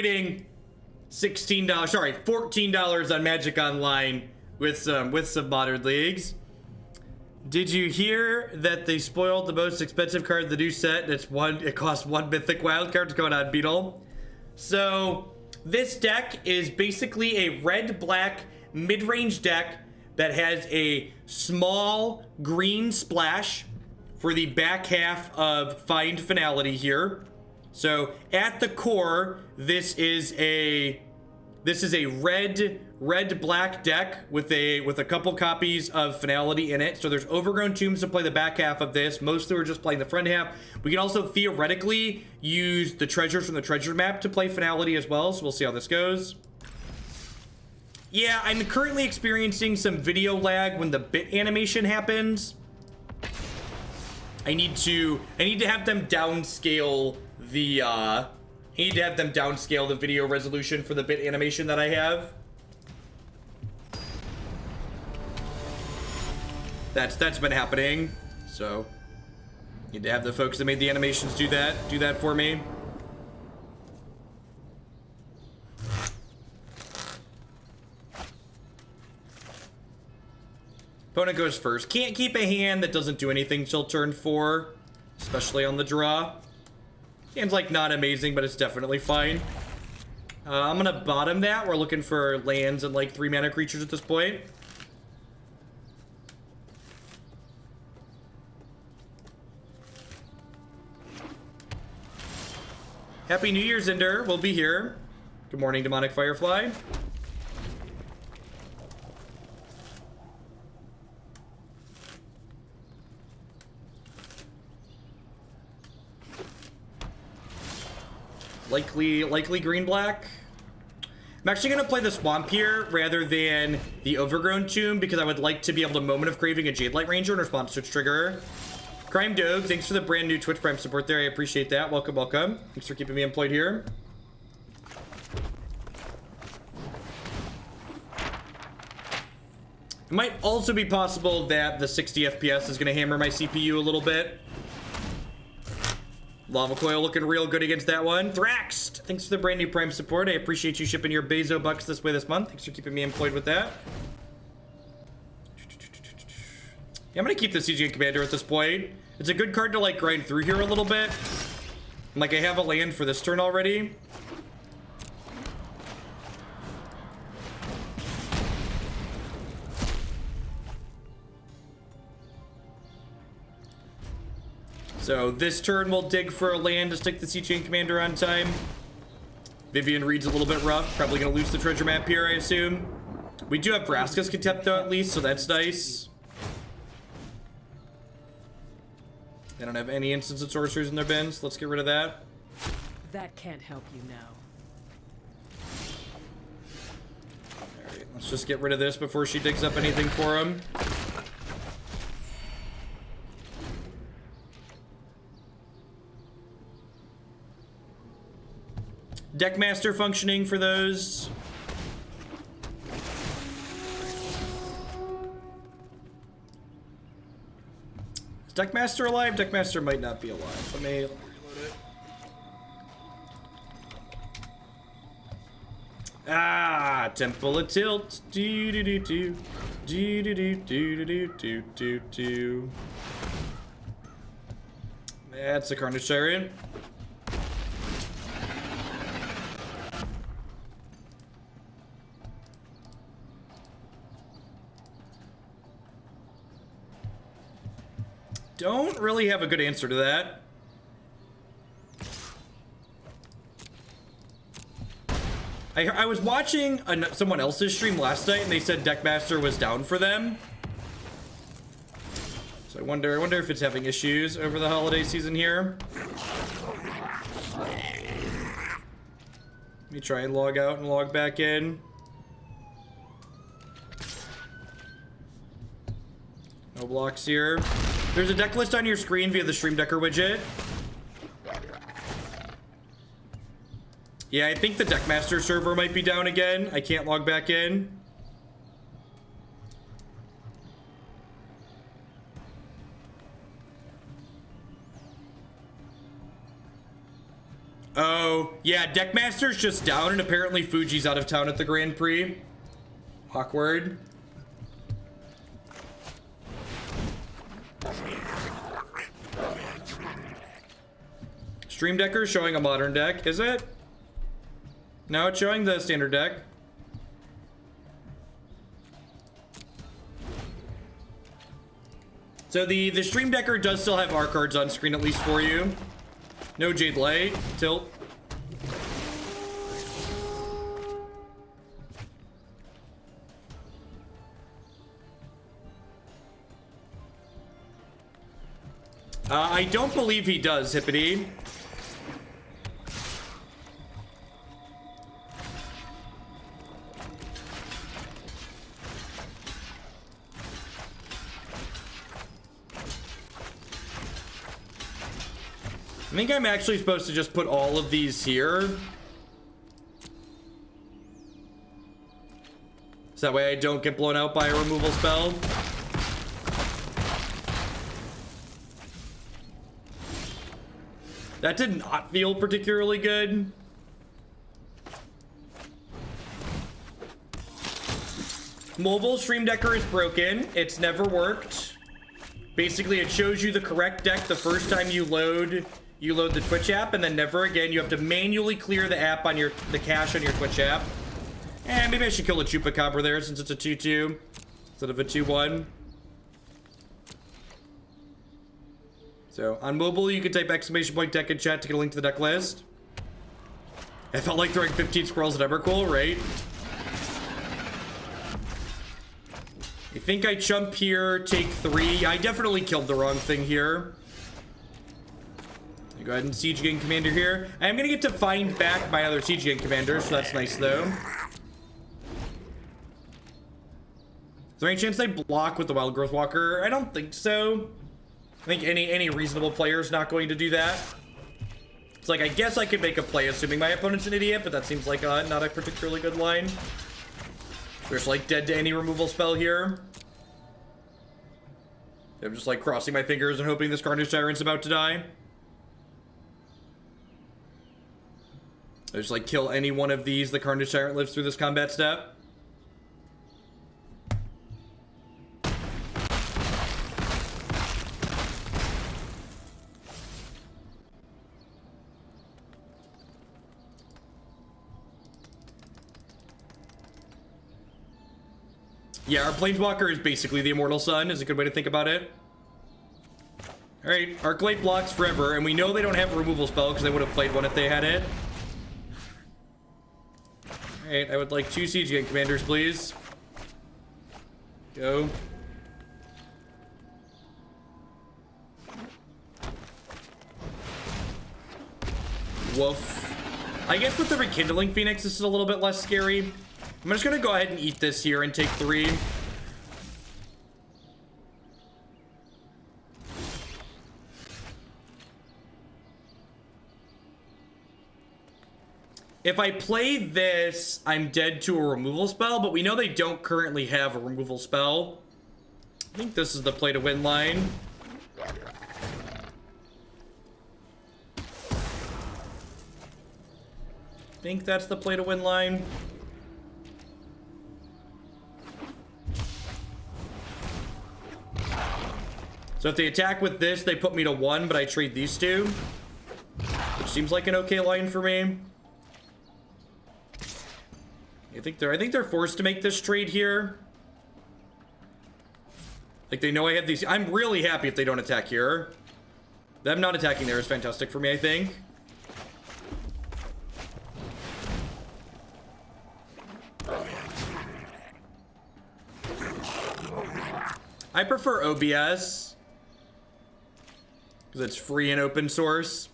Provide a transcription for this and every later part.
trading $14 on Magic Online with some modern leagues. Did you hear that they spoiled the most expensive card in the new set? It costs 1 mythic wild card to go on Beetle. So this deck is basically a red-black mid-range deck that has a small green splash for the back half of Find Finality here. So at the core, this is a red-black deck with a couple copies of Finality in it. So there's Overgrown Tombs to play the back half of this. Mostly we're just playing the front half. We can also theoretically use the treasures from the treasure map to play Finality as well. So we'll see how this goes. Yeah, I'm currently experiencing some video lag when the bit animation happens. I need to have them downscale the video resolution for the bit animation that I have. That's been happening. So need to have the folks that made the animations do that for me. Opponent goes first. Can't keep a hand that doesn't do anything till turn 4, especially on the draw. Hand's like not amazing, but it's definitely fine. I'm gonna bottom that. We're looking for lands and like 3 mana creatures at this point. Happy New Year, Cinder. We'll be here. Good morning, Demonic Firefly. Likely green-black. I'm actually going to play the Swamp here rather than the Overgrown Tomb because I would like to be able to Moment of Craving a Jade Light Ranger in response to its trigger. Crime Dogue, thanks for the brand new Twitch Prime support there. I appreciate that. Welcome, welcome. Thanks for keeping me employed here. It might also be possible that the 60 FPS is going to hammer my CPU a little bit. Lava Coil looking real good against that one. Thraxed, thanks for the brand new Prime support. I appreciate you shipping your Bezo bucks this way this month. Thanks for keeping me employed with that. Yeah, I'm gonna keep the CGN Commander at this point. It's a good card to like grind through here a little bit. Like I have a land for this turn already. So this turn we'll dig for a land to stick the Sea Chain Commander on time. Vivian Reed's a little bit rough. Probably gonna lose the treasure map here, I assume. We do have Vraska's Contempt though, at least, so that's nice. They don't have any instant sorcerers in their bins. Let's get rid of that. That can't help you now. Alright, let's just get rid of this before she digs up anything for him. Deckmaster functioning for those. Is Deckmaster alive? Deckmaster might not be alive. Let me reload it. Ah, Temple of Tilt. Do do do do. Do do do do do do do do. That's a Carnage Chariot. Don't really have a good answer to that. I was watching someone else's stream last night and they said Deckmaster was down for them. So I wonder if it's having issues over the holiday season here. Let me try and log out and log back in. No blocks here. There's a deck list on your screen via the Stream Decker widget. Yeah, I think the Deckmaster server might be down again. I can't log back in. Oh, yeah, Deckmaster's just down, and apparently Fuji's out of town at the Grand Prix. Awkward. Stream Decker showing a modern deck, is it? No, it's showing the standard deck. So the Stream Decker does still have our cards on screen, at least for you. No Jade Light, tilt. I don't believe he does, Hippity. I think I'm actually supposed to just put all of these here. So that way I don't get blown out by a removal spell. That did not feel particularly good. Mobile Stream Decker is broken. It's never worked. Basically, it shows you the correct deck the first time you load the Twitch app, and then never again. You have to manually clear the app on the cache on your Twitch app. And maybe I should kill a Chupacabra there since it's a 2-2 instead of a 2-1. So on mobile, you can type !deck in chat to get a link to the deck list. I felt like throwing 15 scrolls at Evercool, right? I think I jump here, take 3. I definitely killed the wrong thing here. Go ahead and Siege Gang Commander here. I am going to get to find back my other Siege Gang Commander, so that's nice, though. Is there any chance they block with the Wild Growth Walker? I don't think so. I think any reasonable player is not going to do that. It's like, I guess I could make a play assuming my opponent's an idiot, but that seems like not a particularly good line. We're just like dead to any removal spell here. I'm just like crossing my fingers and hoping this Carnage Tyrant's about to die. I just like kill any one of these. The Carnage Tyrant lives through this combat step. Yeah, our Planeswalker is basically the Immortal Sun, is a good way to think about it. Alright, Arclight blocks forever, and we know they don't have a removal spell because they would have played one if they had it. Alright, I would like 2 Siege Gang Commanders, please. Go. Woof. I guess with the Rekindling Phoenix, this is a little bit less scary. I'm just gonna go ahead and eat this here and take 3. If I play this, I'm dead to a removal spell, but we know they don't currently have a removal spell. I think this is the play to win line. I think that's the play to win line. So if they attack with this, they put me to 1, but I trade these 2. Which seems like an okay line for me. I think they're forced to make this trade here. Like, they know I have these. I'm really happy if they don't attack here. Them not attacking there is fantastic for me, I think. I prefer OBS. Because it's free and open source.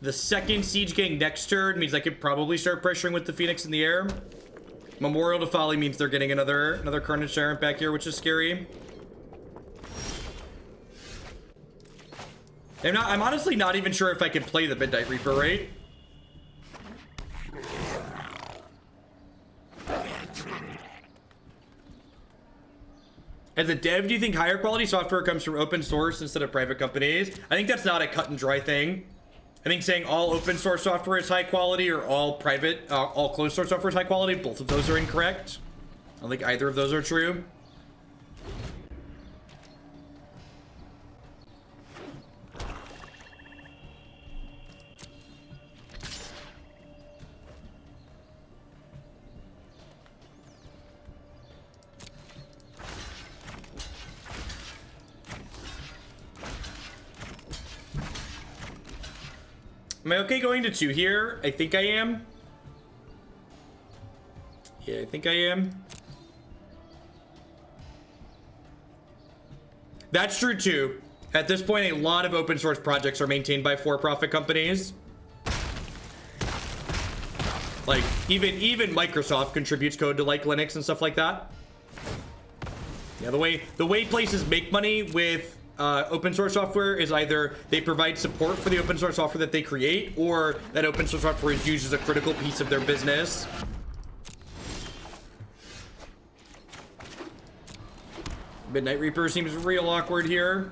The second Siege Gang next turn means I could probably start pressuring with the Phoenix in the air. Memorial to Folly means they're getting another Carnage Tyrant back here, which is scary. I'm honestly not even sure if I can play the Midnight Reaper, right? As a dev, do you think higher quality software comes from open source instead of private companies? I think that's not a cut and dry thing. I think saying all open source software is high quality or all private, all closed source software is high quality, both of those are incorrect. I don't think either of those are true. Am I okay going to 2 here? I think I am. Yeah, I think I am. That's true too. At this point, a lot of open source projects are maintained by for-profit companies. Like, even Microsoft contributes code to like Linux and stuff like that. Yeah, the way places make money with open source software is either they provide support for the open source software that they create, or that open source software is used as a critical piece of their business. Midnight Reaper seems real awkward here.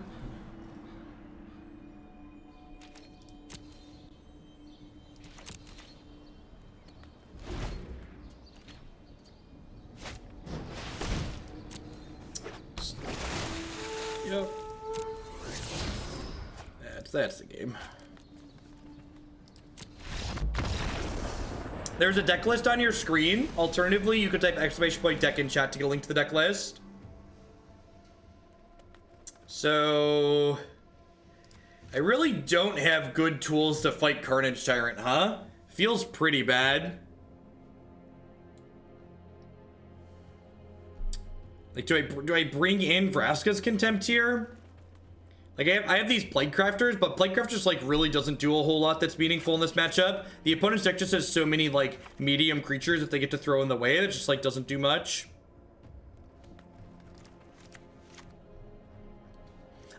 Yep. That's the game. There's a deck list on your screen. Alternatively, you could type !deck in chat to get a link to the deck list. So I really don't have good tools to fight Carnage Tyrant, huh? Feels pretty bad. Like, do I bring in Vraska's Contempt here? Like, I have these Plague Crafters, but Plague Crafters, like, really doesn't do a whole lot that's meaningful in this matchup. The opponent's deck just has so many, like, medium creatures that they get to throw in the way that just, like, doesn't do much.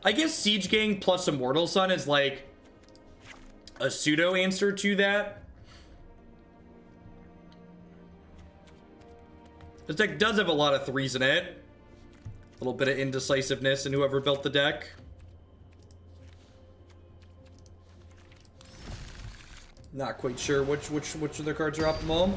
I guess Siege Gang plus Immortal Sun is, like, a pseudo answer to that. This deck does have a lot of 3s in it. A little bit of indecisiveness in whoever built the deck. Not quite sure which of their cards are optimal.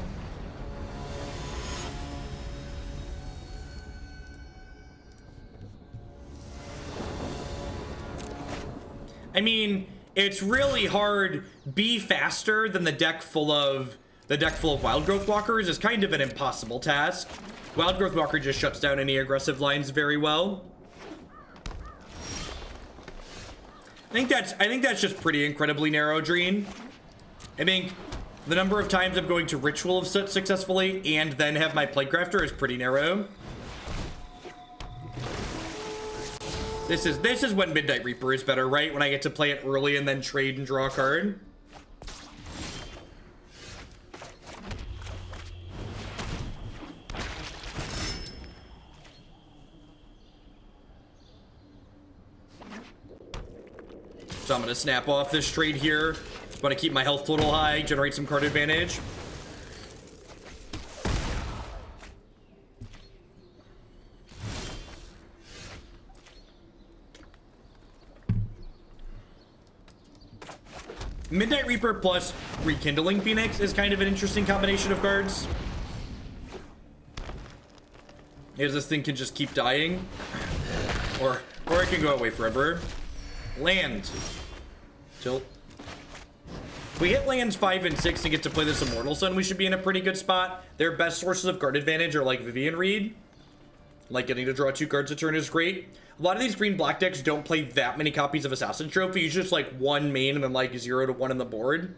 I mean, it's really hard. Be faster than the deck full of Wild Growth Walkers is kind of an impossible task. Wild Growth Walker just shuts down any aggressive lines very well. I think that's just pretty incredibly narrow, Dreen. I think the number of times I'm going to Ritual of Soot successfully and then have my Plague Crafter is pretty narrow. This is when Midnight Reaper is better, right? When I get to play it early and then trade and draw a card. So I'm gonna snap off this trade here. Want to keep my health total high, generate some card advantage. Midnight Reaper plus Rekindling Phoenix is kind of an interesting combination of cards. Because this thing can just keep dying. Or it can go away forever. Land. Tilt. If we hit lands 5 and 6 and get to play this Immortal Sun, we should be in a pretty good spot. Their best sources of card advantage are like Vivian Reed. Like getting to draw 2 cards a turn is great. A lot of these green-black decks don't play that many copies of Assassin Trophy. Usually just like 1 main and then like 0 to 1 on the board.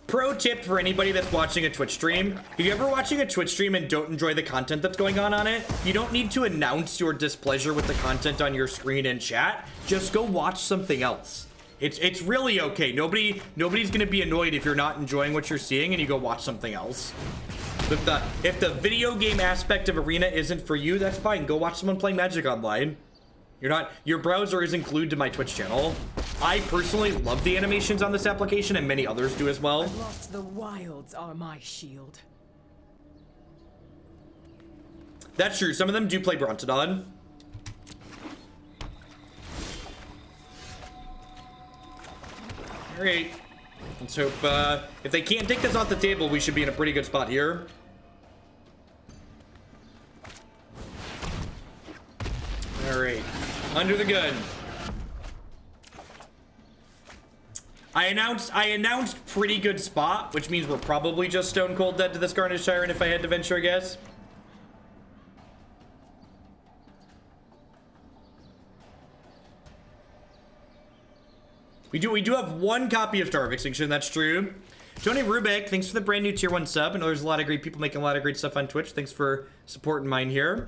Pro tip for anybody that's watching a Twitch stream. If you're ever watching a Twitch stream and don't enjoy the content that's going on it, you don't need to announce your displeasure with the content on your screen and chat. Just go watch something else. It's really okay. Nobody's gonna be annoyed if you're not enjoying what you're seeing and you go watch something else. If the video game aspect of Arena isn't for you, that's fine. Go watch someone play Magic online. Your browser isn't glued to my Twitch channel. I personally love the animations on this application, and many others do as well. I've lost the wilds are my shield. That's true. Some of them do play Brontodon. All right. Let's hope if they can't take this off the table, we should be in a pretty good spot here. All right. Under the gun. I announced pretty good spot, which means we're probably just stone cold dead to this Carnage Tyrant if I had to venture a guess. We do have one copy of Star of Extinction, that's true. Tony Rubik, thanks for the brand new tier 1 sub. I know there's a lot of great people making a lot of great stuff on Twitch. Thanks for supporting mine here.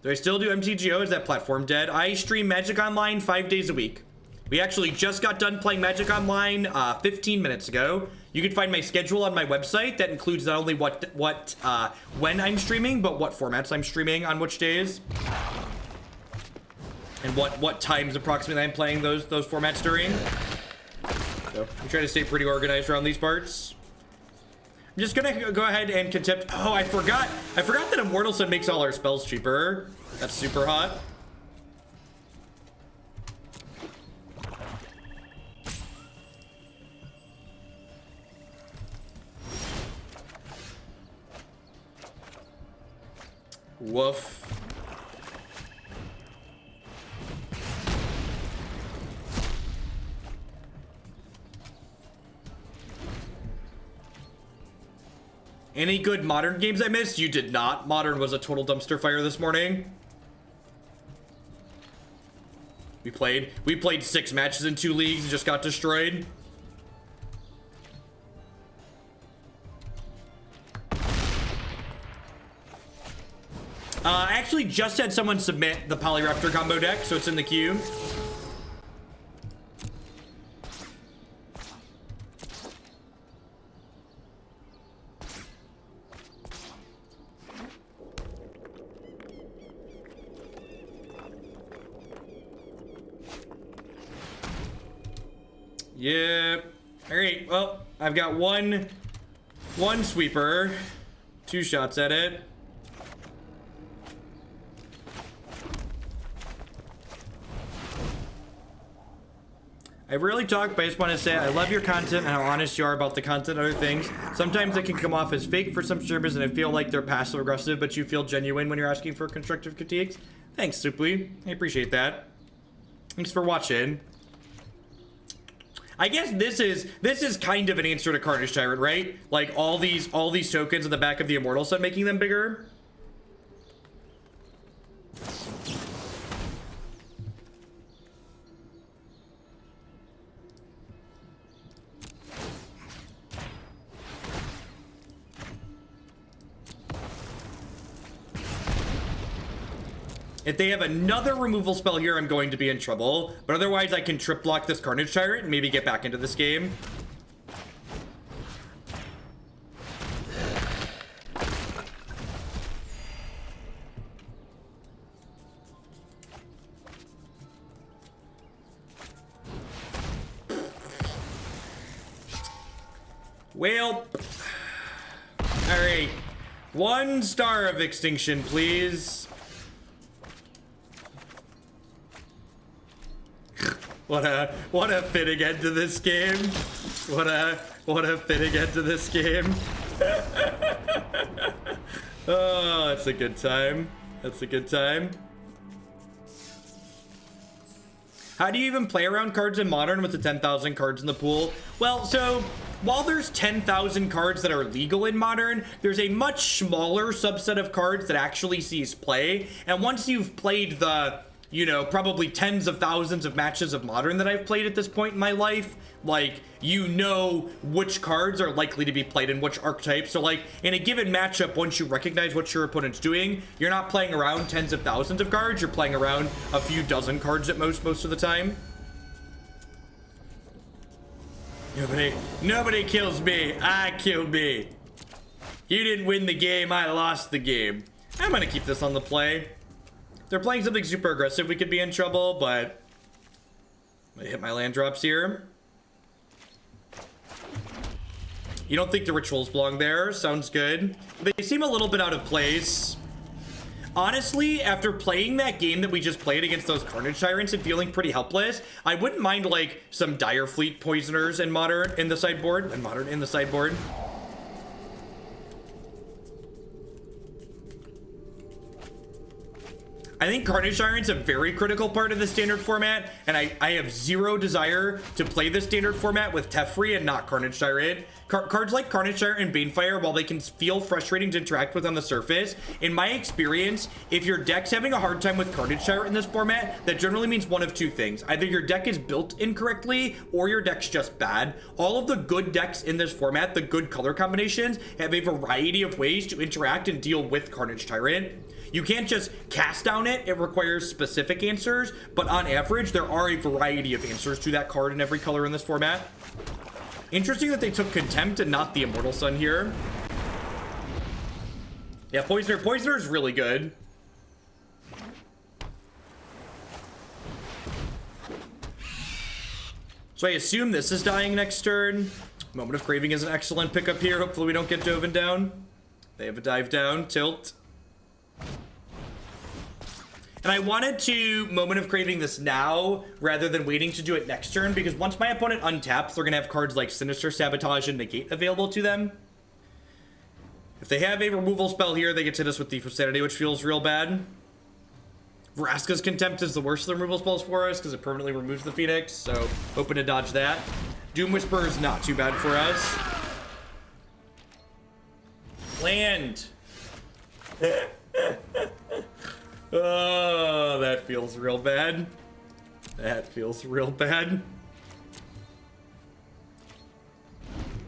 Do I still do MTGO? Is that platform dead? I stream Magic Online 5 days a week. We actually just got done playing Magic Online 15 minutes ago. You can find my schedule on my website. That includes not only when I'm streaming, but what formats I'm streaming on which days. And what times approximately I'm playing those formats during. So I'm trying to stay pretty organized around these parts. I'm just gonna go ahead and Contempt. Oh, I forgot that Immortal Sun makes all our spells cheaper. That's super hot. Woof. Any good Modern games I missed? You did not. Modern was a total dumpster fire this morning. We played 6 matches in 2 leagues and just got destroyed. I actually just had someone submit the Polyraptor combo deck, so it's in the queue. Yep. All right. Well, I've got one sweeper, 2 shots at it. I rarely talk, but I just want to say I love your content and how honest you are about the content and other things. Sometimes it can come off as fake for some streamers, and I feel like they're passive aggressive, but you feel genuine when you're asking for constructive critiques. Thanks, Supli. I appreciate that. Thanks for watching. I guess this is kind of an answer to Carnage Tyrant, right? Like all these tokens in the back of the Immortal Sun, making them bigger. If they have another removal spell here, I'm going to be in trouble. But otherwise, I can trip block this Carnage Tyrant and maybe get back into this game. Well, all right. 1 Star of Extinction, please. What a fitting end to this game. What a fitting end to this game. Oh, that's a good time. That's a good time. How do you even play around cards in Modern with the 10,000 cards in the pool? Well, so while there's 10,000 cards that are legal in Modern, there's a much smaller subset of cards that actually sees play. And once you've played the, you know, probably tens of thousands of matches of Modern that I've played at this point in my life, like, you know which cards are likely to be played in which archetype. So, like, in a given matchup, once you recognize what your opponent's doing, you're not playing around tens of thousands of cards, you're playing around a few dozen cards at most of the time. Nobody kills me. I kill me. You didn't win the game, I lost the game. I'm gonna keep this on the play. If they're playing something super aggressive, we could be in trouble, but I'm gonna hit my land drops here. You don't think the rituals belong there? Sounds good. They seem a little bit out of place. Honestly, after playing that game that we just played against those Carnage Tyrants and feeling pretty helpless, I wouldn't mind like some Dire Fleet Poisoners in Modern in the sideboard. I think Carnage Tyrant's a very critical part of the standard format, and I have zero desire to play the standard format with Teferi and not Carnage Tyrant. Cards like Carnage Tyrant and Banefire, while they can feel frustrating to interact with on the surface, in my experience, if your deck's having a hard time with Carnage Tyrant in this format, that generally means one of two things. Either your deck is built incorrectly, or your deck's just bad. All of the good decks in this format, the good color combinations, have a variety of ways to interact and deal with Carnage Tyrant. You can't just cast down it. It requires specific answers, but on average, there are a variety of answers to that card in every color in this format. Interesting that they took Contempt and not the Immortal Sun here. Yeah, Poisoner is really good. So I assume this is dying next turn. Moment of Craving is an excellent pickup here. Hopefully we don't get Dove down. They have a dive down, tilt. And I wanted to Moment of Craving this now rather than waiting to do it next turn, because once my opponent untaps, they're going to have cards like Sinister, Sabotage, and Negate available to them. If they have a removal spell here, they get to hit us with Thief of Sanity, which feels real bad. Vraska's Contempt is the worst of the removal spells for us because it permanently removes the Phoenix, so hoping to dodge that. Doom Whisperer is not too bad for us. Land. Oh, that feels real bad. That feels real bad.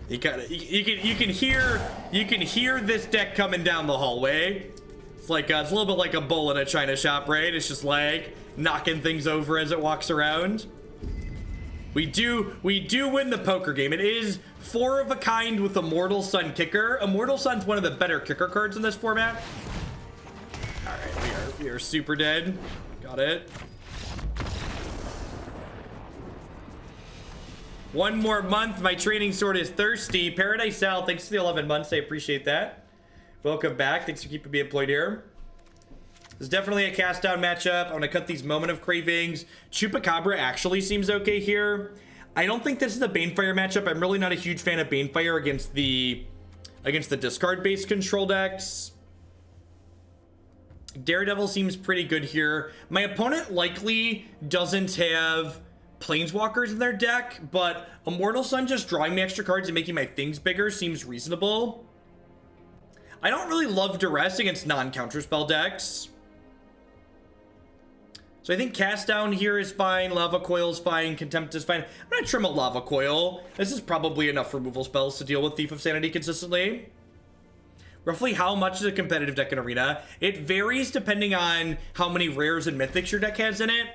You can hear this deck coming down the hallway. It's like it's a little bit like a bull in a china shop, right? It's just like knocking things over as it walks around. We do win the poker game. It is 4 of a kind with Immortal Sun kicker. Immortal Sun's one of the better kicker cards in this format. All right, we are super dead. Got it. One more month. My training sword is thirsty. Paradise Sal, thanks for the 11 months. I appreciate that. Welcome back. Thanks for keeping me employed here. This is definitely a cast down matchup. I'm going to cut these Moment of Cravings. Chupacabra actually seems okay here. I don't think this is a Banefire matchup. I'm really not a huge fan of Banefire against the discard-based control decks. Daredevil seems pretty good here. My opponent likely doesn't have Planeswalkers in their deck, but Immortal Sun just drawing me extra cards and making my things bigger seems reasonable. I don't really love Duress against non-counterspell decks. So I think Cast Down here is fine, Lava Coil is fine, Contempt is fine. I'm gonna trim a Lava Coil. This is probably enough removal spells to deal with Thief of Sanity consistently. Roughly how much is a competitive deck in Arena? It varies depending on how many rares and mythics your deck has in it.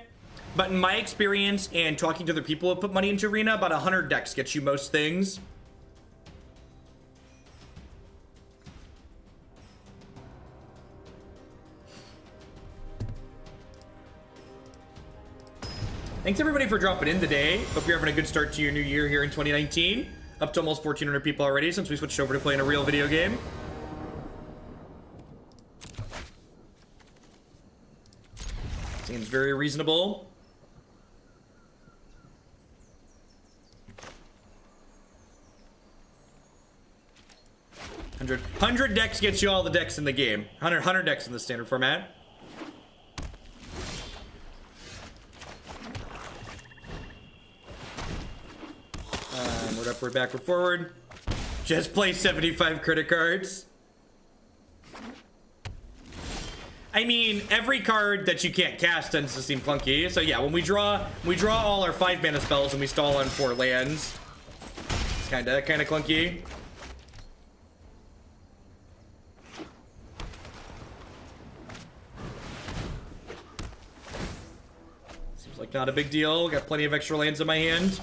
But in my experience and talking to other people who have put money into Arena, about 100 decks gets you most things. Thanks everybody for dropping in today. Hope you're having a good start to your new year here in 2019. Up to almost 1,400 people already since we switched over to playing a real video game. Seems very reasonable. 100 decks gets you all the decks in the game. 100 decks in the standard format. We're upward, backward, forward. Just play 75 credit cards. I mean, every card that you can't cast tends to seem clunky. So yeah, when we draw all our 5 mana spells and we stall on 4 lands, it's kind of clunky. Seems like not a big deal. Got plenty of extra lands in my hand.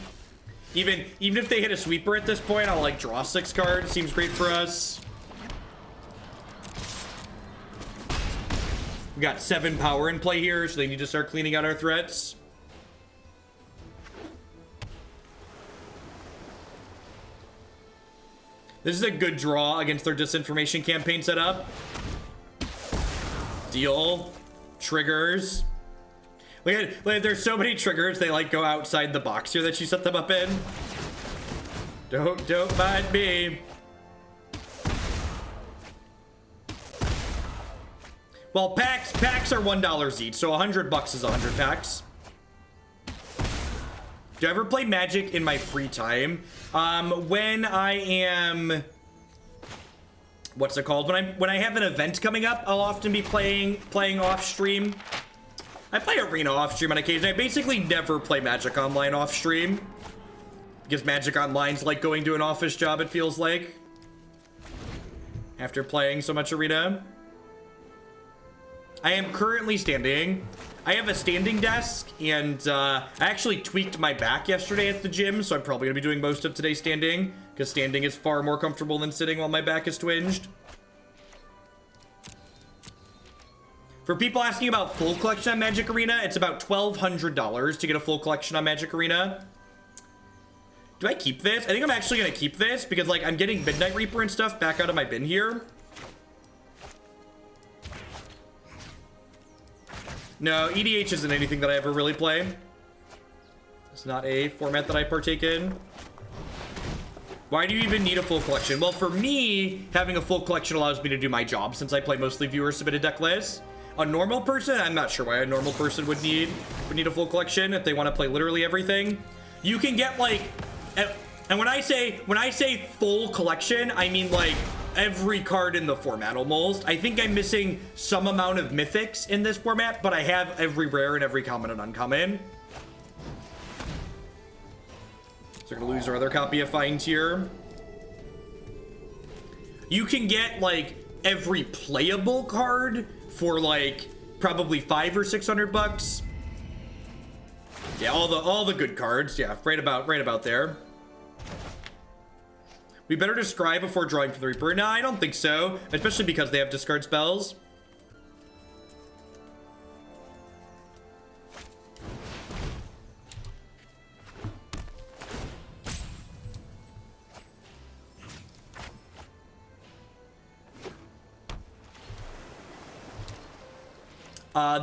Even if they hit a sweeper at this point, I'll like draw 6 cards. Seems great for us. We got 7 power in play here, so they need to start cleaning out our threats. This is a good draw against their disinformation campaign setup. Deal. Triggers. Look at, there's so many triggers, they like go outside the box here that you set them up in. Don't mind me. Well, packs are $1 each, so $100 is 100 packs. Do I ever play Magic in my free time? When I am, what's it called? When I have an event coming up, I'll often be playing off stream. I play Arena off stream on occasion. I basically never play Magic Online off stream because Magic Online's like going to an office job, it feels like, after playing so much Arena. I am currently standing. I have a standing desk, and I actually tweaked my back yesterday at the gym, so I'm probably gonna be doing most of today standing, because standing is far more comfortable than sitting while my back is twinged. For people asking about full collection on Magic Arena, it's about $1,200 to get a full collection on Magic Arena. Do I keep this? I think I'm actually gonna keep this, because like I'm getting Midnight Reaper and stuff back out of my bin here. No, EDH isn't anything that I ever really play. It's not a format that I partake in. Why do you even need a full collection? Well, for me, having a full collection allows me to do my job since I play mostly viewer-submitted deck lists. A normal person, I'm not sure why a normal person would need a full collection if they want to play literally everything. You can get like, and when I say full collection, I mean like every card in the format almost. I think I'm missing some amount of mythics in this format, but I have every rare and every common and uncommon. So we're gonna lose our other copy of Find here. You can get like every playable card for like probably $500 or $600. Yeah, all the good cards. Yeah, right about there. We better discard before drawing for the Reaper. No, I don't think so, especially because they have discard spells.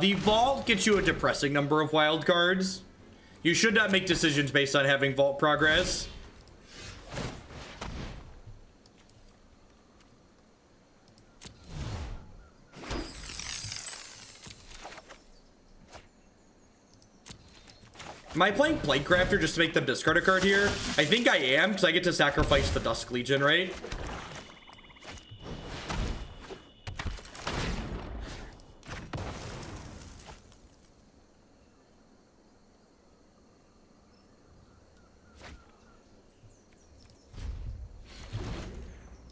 The Vault gets you a depressing number of wild cards. You should not make decisions based on having Vault progress. Am I playing Plaguecrafter just to make them discard a card here? I think I am, because I get to sacrifice the Dusk Legion, right?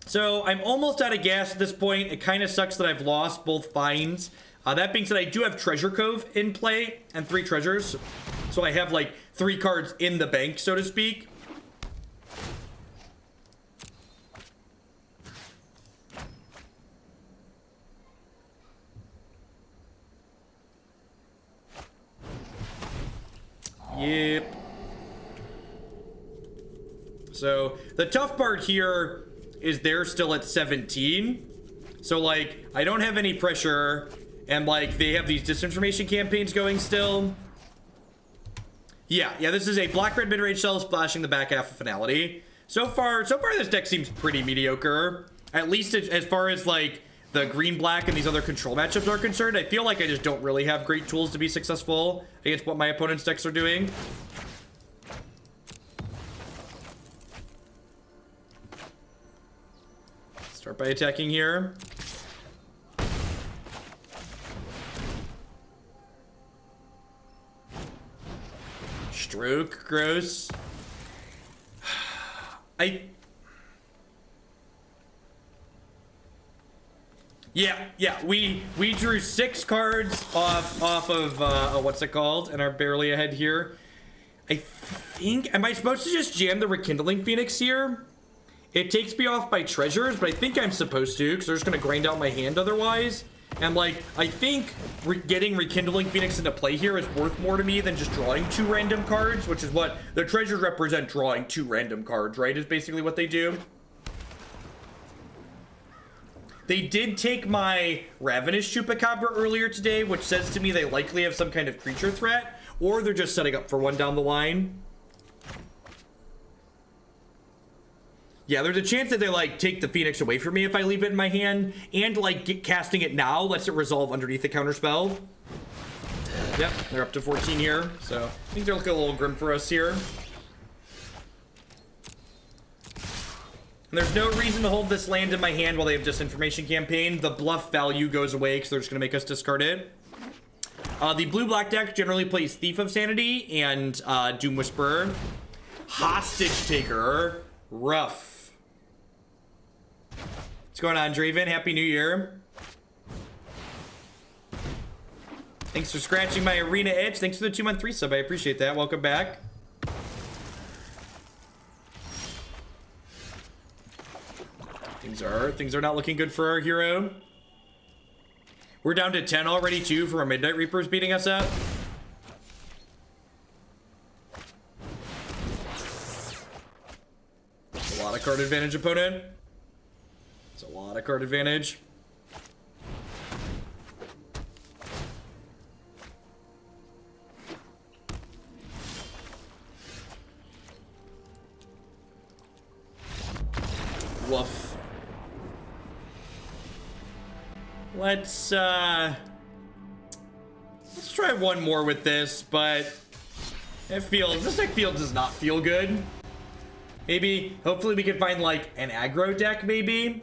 So I'm almost out of gas at this point. It kind of sucks that I've lost both finds. That being said, I do have Treasure Cove in play and 3 treasures. So I have like 3 cards in the bank, so to speak. Yep. So the tough part here is they're still at 17. So like, I don't have any pressure, and like they have these disinformation campaigns going still. Yeah, this is a black-red mid-range shell splashing the back half of Finality. So far this deck seems pretty mediocre. At least as far as like the green-black and these other control matchups are concerned. I feel like I just don't really have great tools to be successful against what my opponent's decks are doing. Start by attacking here. Stroke, gross. Yeah, we drew 6 cards off of what's it called, and are barely ahead here. I think, am I supposed to just jam the Rekindling Phoenix here? It takes me off by treasures, but I think I'm supposed to, because they're just gonna grind out my hand otherwise. And like, I think getting Rekindling Phoenix into play here is worth more to me than just drawing 2 random cards, which is what the treasures represent. Drawing 2 random cards, right, is basically what they do. They did take my Ravenous Chupacabra earlier today, which says to me they likely have some kind of creature threat, or they're just setting up for one down the line. Yeah, there's a chance that they, like, take the Phoenix away from me if I leave it in my hand, and, like, casting it now lets it resolve underneath the counterspell. Yep, they're up to 14 here, so I think they're looking a little grim for us here. And there's no reason to hold this land in my hand while they have Disinformation Campaign. The bluff value goes away because they're just going to make us discard it. The blue-black deck generally plays Thief of Sanity and Doom Whisperer. Hostage Taker. Rough. What's going on, Draven? Happy New Year. Thanks for scratching my arena itch. Thanks for the 2-month 3 sub. I appreciate that. Welcome back. Things are not looking good for our hero. We're down to 10 already too for our Midnight Reapers beating us up. That's a lot of card advantage, opponent. It's a lot of card advantage. Woof. Let's try one more with this, but this deck does not feel good. Maybe, hopefully we can find like an aggro deck maybe.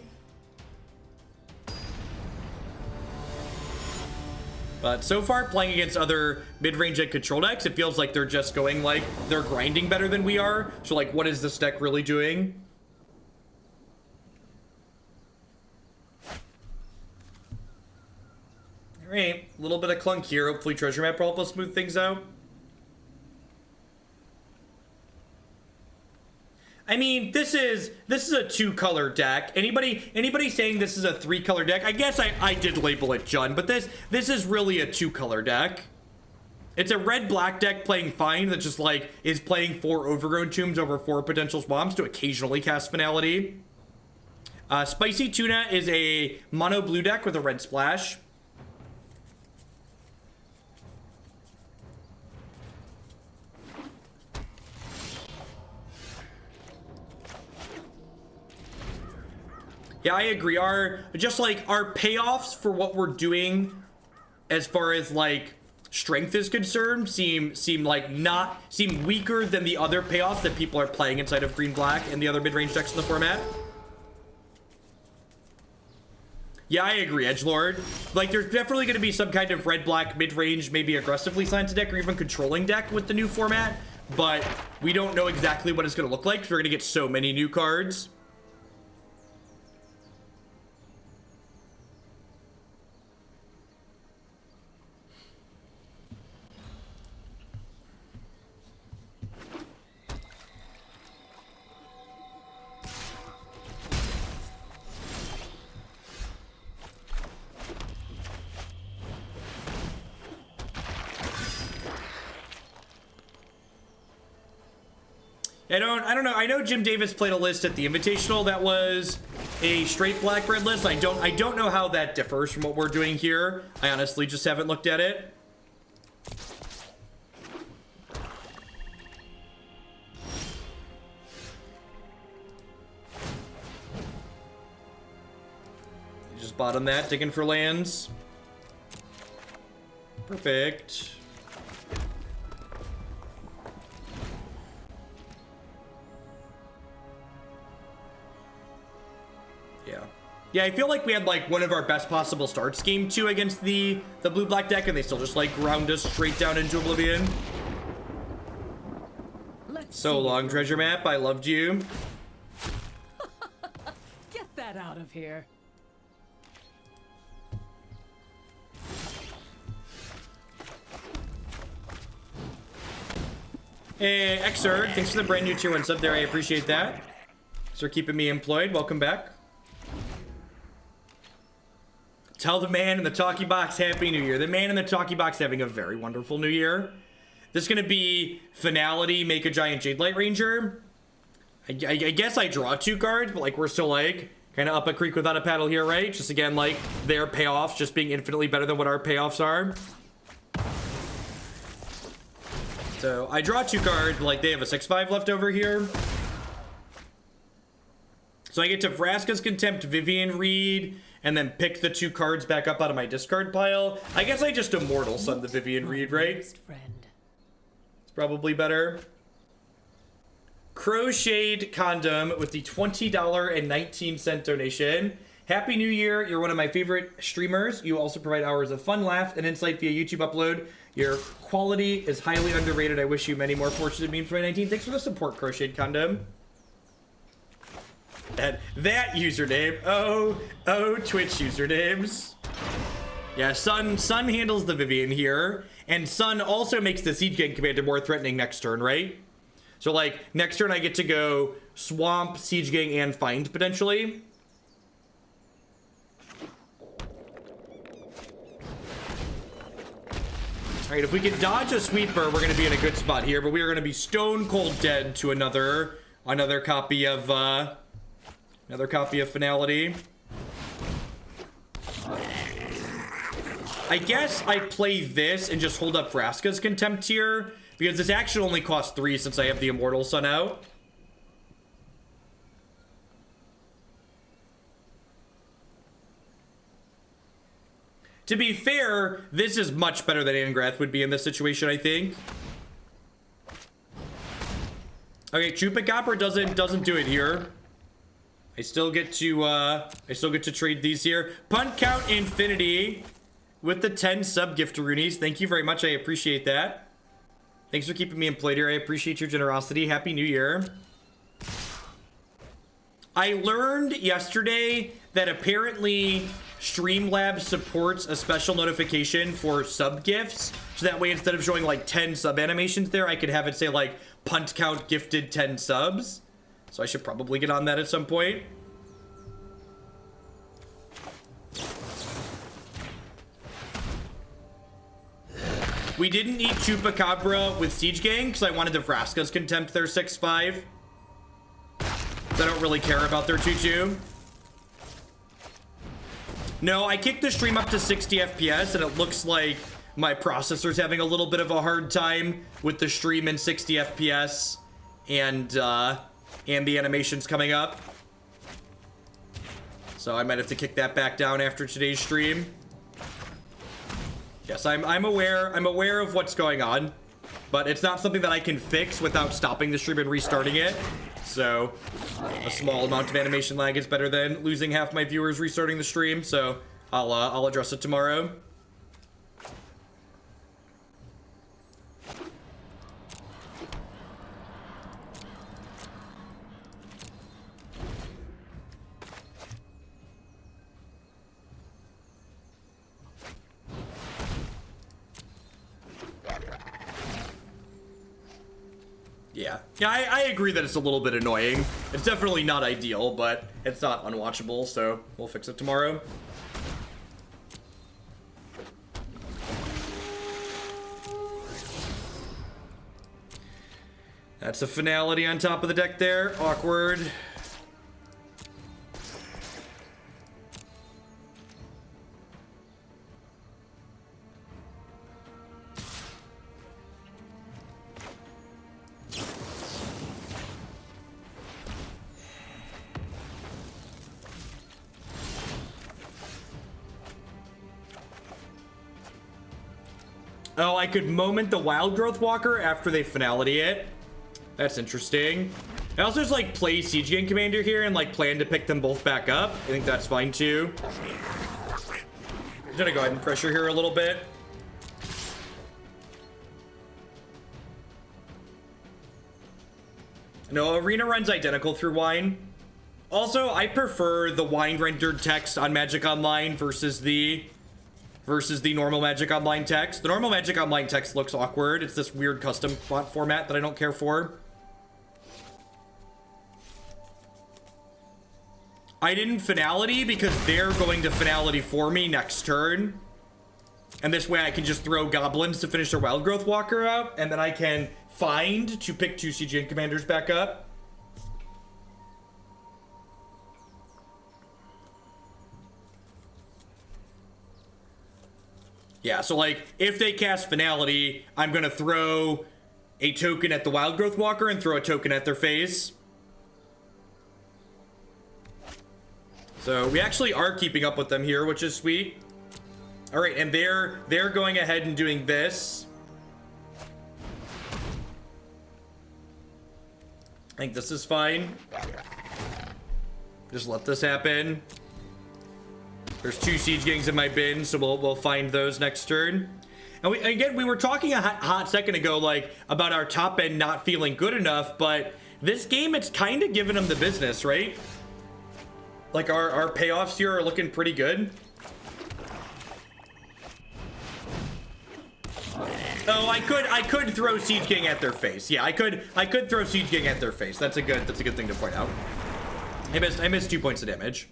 But so far, playing against other mid-range and control decks, it feels like they're just going like, they're grinding better than we are. So like, what is this deck really doing? Alright, a little bit of clunk here. Hopefully treasure map will help us smooth things out. I mean, this is a 2-color deck. Anybody saying this is a 3-color deck? I guess I did label it Jun, but this is really a 2-color deck. It's a red-black deck playing fine that just like is playing 4 Overgrown Tombs over 4 potential swamps to occasionally cast Finality. Spicy Tuna is a mono blue deck with a red splash. Yeah, I agree. Our payoffs for what we're doing as far as like strength is concerned seem weaker than the other payoffs that people are playing inside of green black and the other mid-range decks in the format. Yeah, I agree, Edgelord. Like, there's definitely going to be some kind of red-black mid-range, maybe aggressively slanted deck or even controlling deck with the new format, but we don't know exactly what it's going to look like because we're going to get so many new cards. I don't know. I know Jim Davis played a list at the Invitational that was a straight black red list. I don't know how that differs from what we're doing here. I honestly just haven't looked at it. Just bottom that, digging for lands. Perfect. Yeah, I feel like we had like one of our best possible starts game 2 against the blue-black deck, and they still just like ground us straight down into oblivion. So long, treasure map. I loved you. Get that out of here. Hey, Xrd, thanks for the brand new tier 1 sub there. I appreciate that. Thanks for keeping me employed. Welcome back. Tell the man in the talkie box Happy New Year. The man in the talkie box having a very wonderful New Year. This is going to be Finality, make a giant Jade Light Ranger. I guess I draw 2 cards, but like we're still like kind of up a creek without a paddle here, right? Just again, like their payoffs just being infinitely better than what our payoffs are. So I draw 2 cards, but like they have a 6/5 left over here. So I get to Vraska's Contempt, Vivian Reed, and then pick the 2 cards back up out of my discard pile. I guess I just Immortal Sun the Vivian Reed, right? It's probably better. Crocheted Condom with the $20.19 donation. Happy New Year. You're one of my favorite streamers. You also provide hours of fun, laugh, and insight via YouTube upload. Your quality is highly underrated. I wish you many more fortunate memes for 2019. Thanks for the support, Crocheted Condom. That username. Oh, Twitch usernames. Yeah, Sun handles the Vivian here. And Sun also makes the Siege Gang Commander more threatening next turn, right? So, like, next turn I get to go Swamp, Siege Gang, and Find, potentially. Alright, if we can dodge a Sweeper, we're going to be in a good spot here. But we are going to be stone cold dead to another copy of, Finality. I guess I play this and just hold up Vraska's Contempt here, because this action only costs 3 since I have the Immortal Sun out. To be fair, this is much better than Angrath would be in this situation, I think. Okay, Chupacabra doesn't do it here. I still get to trade these here. Punt count Infinity with the 10 sub gift Roonies. Thank you very much. I appreciate that. Thanks for keeping me employed here. I appreciate your generosity. Happy New Year. I learned yesterday that apparently Streamlabs supports a special notification for sub gifts. So that way, instead of showing like 10 sub animations there, I could have it say like punt count gifted 10 subs. So I should probably get on that at some point. We didn't eat Chupacabra with Siege Gang because I wanted the Vraska's Contempt their 6/5. I don't really care about their 2/2. No, I kicked the stream up to 60 FPS and it looks like my processor's having a little bit of a hard time with the stream in 60 FPS and the animations coming up. So I might have to kick that back down after today's stream. Yes, I'm aware of what's going on, but it's not something that I can fix without stopping the stream and restarting it. So a small amount of animation lag is better than losing half my viewers restarting the stream. So I'll address it tomorrow. Yeah, I agree that it's a little bit annoying. It's definitely not ideal, but it's not unwatchable, so we'll fix it tomorrow. That's a Finality on top of the deck there. Awkward. Oh, I could moment the Wild Growth Walker after they Finality it. That's interesting. I also just like play Siege Gang Commander here and like plan to pick them both back up. I think that's fine too. I'm gonna go ahead and pressure here a little bit. No, Arena runs identical through Wine. Also, I prefer the Wine rendered text on Magic Online versus the normal Magic Online text. The normal Magic Online text looks awkward. It's this weird custom font format that I don't care for. I didn't Finality because they're going to Finality for me next turn. And this way I can just throw goblins to finish their Wild Growth Walker out, and then I can find to pick 2 CGN commanders back up. Yeah, so like, if they cast Finality, I'm gonna throw a token at the Wild Growth Walker and throw a token at their face. So we actually are keeping up with them here, which is sweet. All right, and they're going ahead and doing this. I think this is fine. Just let this happen. There's 2 Siege Gangs in my bin, so we'll find those next turn. And we were talking a hot second ago, like, about our top end not feeling good enough, but this game, it's kind of giving them the business, right? Like, our payoffs here are looking pretty good. Oh, I could throw Siege Gang at their face. Yeah, I could throw Siege Gang at their face. That's a good thing to point out. I missed 2 points of damage.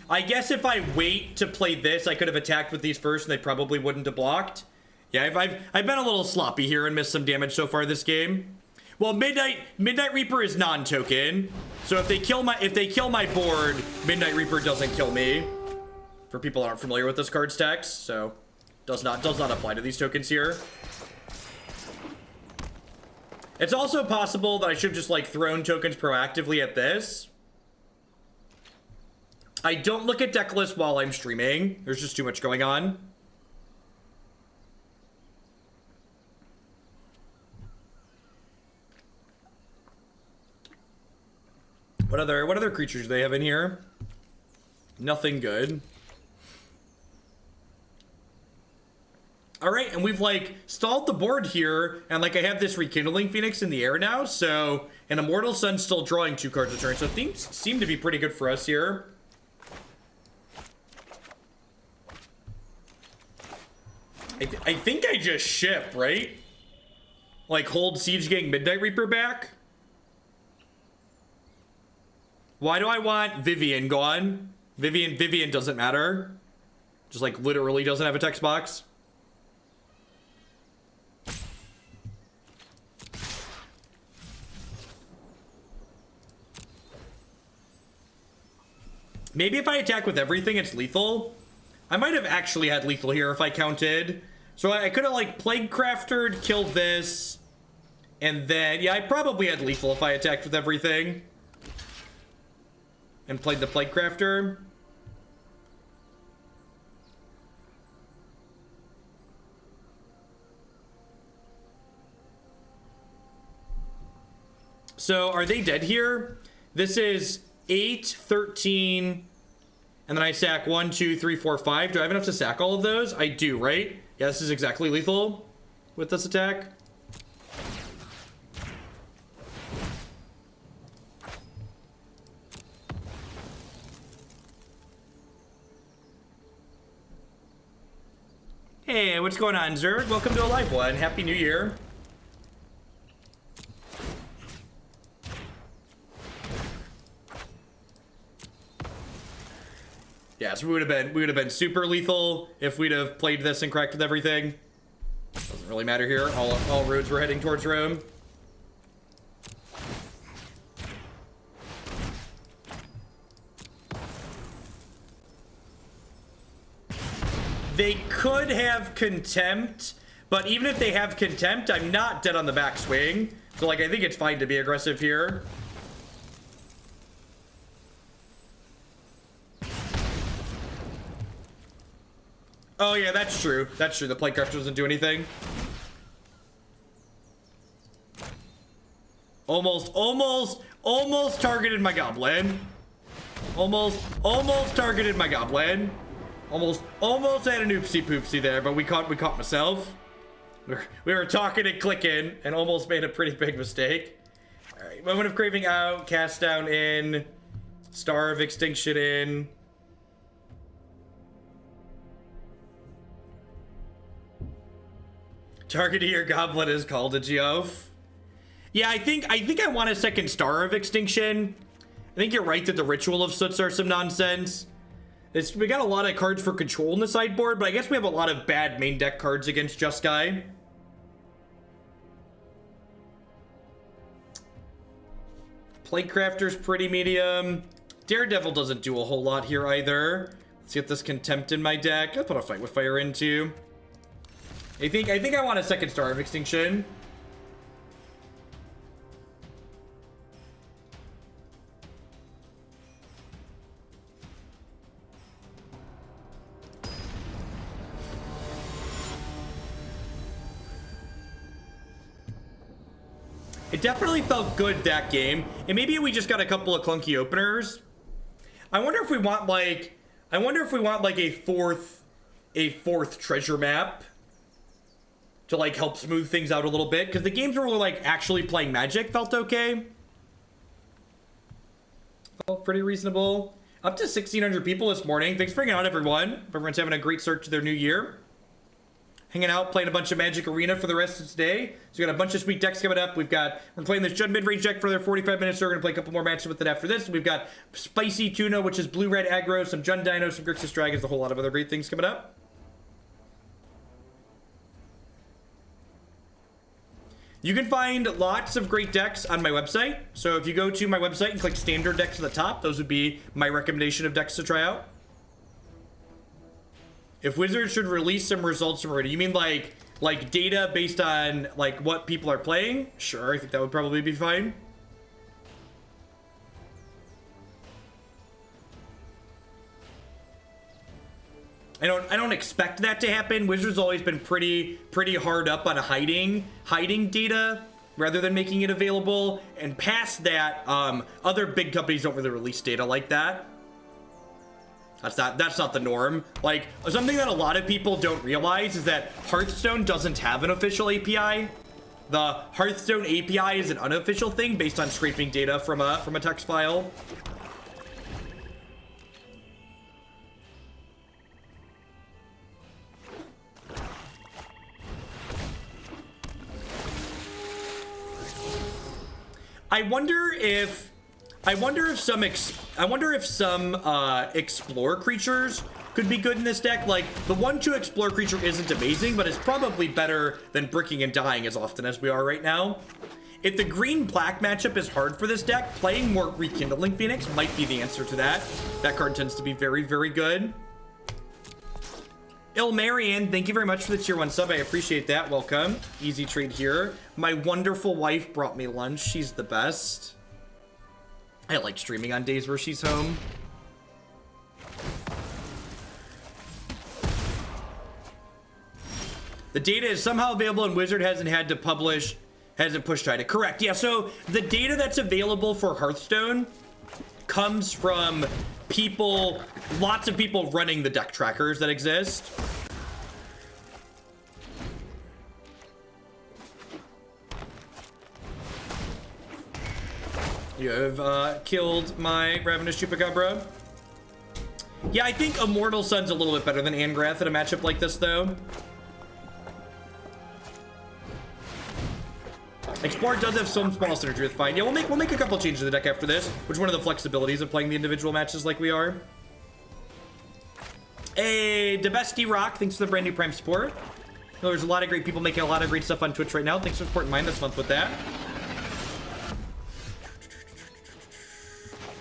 I guess if I wait to play this, I could have attacked with these first and they probably wouldn't have blocked. Yeah, I've been a little sloppy here and missed some damage so far this game. Well, Midnight Reaper is non-token, so if they kill my board, Midnight Reaper doesn't kill me. For people who aren't familiar with this card's text, so does not apply to these tokens here. It's also possible that I should have just like thrown tokens proactively at this. I don't look at decklist while I'm streaming. There's just too much going on. What other creatures do they have in here? Nothing good. All right, and we've like stalled the board here, and like I have this Rekindling Phoenix in the air now, so an Immortal Sun still drawing 2 cards a turn, so things seem to be pretty good for us here. I think I just ship, right? Like hold Siege Gang Midnight Reaper back. Why do I want Vivian gone? Vivian doesn't matter. Just like literally doesn't have a text box. Maybe if I attack with everything, it's lethal. I might have actually had lethal here if I counted. So I could have like Plague Craftered, killed this. And then, yeah, I probably had lethal if I attacked with everything. And played the Plague Crafter. So are they dead here? This is 8, 13, and then I sack 1, 2, 3, 4, 5. Do I have enough to sack all of those? I do, right? Yeah, this is exactly lethal with this attack. Hey, what's going on, Zerg? Welcome to a live one. Happy New Year. Yeah, so we would have been super lethal if we'd have played this and cracked with everything. Doesn't really matter here. All roads were heading towards Rome. They could have Contempt, but even if they have Contempt, I'm not dead on the backswing. So like I think it's fine to be aggressive here. Oh yeah, that's true. That's true. The Plague Crafter doesn't do anything. Almost targeted my goblin. Almost targeted my goblin. Almost had an oopsie poopsie there, but we caught myself. We were talking and clicking and almost made a pretty big mistake. All right, Moment of Craving out, Cast Down in, Star of Extinction in. Targeting your goblin is called a Geoff. Yeah, I think I want a second Star of Extinction. I think you're right that the Ritual of Soots are some nonsense. We got a lot of cards for control in the sideboard, but I guess we have a lot of bad main deck cards against Just Guy. Platecrafter's pretty medium. Daredevil doesn't do a whole lot here either. Let's get this Contempt in my deck. I'll put a Fight with Fire into. I think I want a second Star of Extinction. It definitely felt good that game, and maybe we just got a couple of clunky openers. I wonder if we want like a fourth treasure map to like help smooth things out a little bit, because the games where we're like actually playing Magic felt okay. Felt pretty reasonable. Up to 1,600 people this morning. Thanks for hanging out, everyone. Hope everyone's having a great start to their new year. Hanging out, playing a bunch of Magic Arena for the rest of today. So we got a bunch of sweet decks coming up. We're playing this Jund Midrange deck for their 45 minutes. So we're gonna play a couple more matches with it after this. We've got Spicy Tuna, which is blue-red aggro, some Jund Dino, some Grixis Dragons, a whole lot of other great things coming up. You can find lots of great decks on my website. So if you go to my website and click standard decks at the top, those would be my recommendation of decks to try out. If Wizards should release some results from Arena, you mean like data based on like what people are playing? Sure, I think that would probably be fine. I don't expect that to happen. Wizards always been pretty hard up on hiding data rather than making it available. And past that, other big companies don't really release data like that. That's not the norm. Like, something that a lot of people don't realize is that Hearthstone doesn't have an official API. The Hearthstone API is an unofficial thing based on scraping data from a text file. I wonder if some explore creatures could be good in this deck. Like, the 1/2 explore creature isn't amazing, but it's probably better than bricking and dying as often as we are right now. If the green-black matchup is hard for this deck, playing more Rekindling Phoenix might be the answer to that. That card tends to be very, very good. Ilmarian, thank you very much for the tier 1 sub. I appreciate that. Welcome. Easy trade here. My wonderful wife brought me lunch. She's the best. I like streaming on days where she's home. The data is somehow available and Wizard hasn't pushed it. Correct. Yeah, so the data that's available for Hearthstone comes from lots of people running the deck trackers that exist. You have killed my Ravenous Chupacabra. Yeah, I think Immortal Sun's a little bit better than Angrath in a matchup like this, though. Explore does have some small synergy with Fine. Yeah, we'll make a couple changes to the deck after this, which is one of the flexibilities of playing the individual matches like we are. Hey, Debesty Rock, thanks for the brand new Prime support. There's a lot of great people making a lot of great stuff on Twitch right now. Thanks for supporting mine this month with that.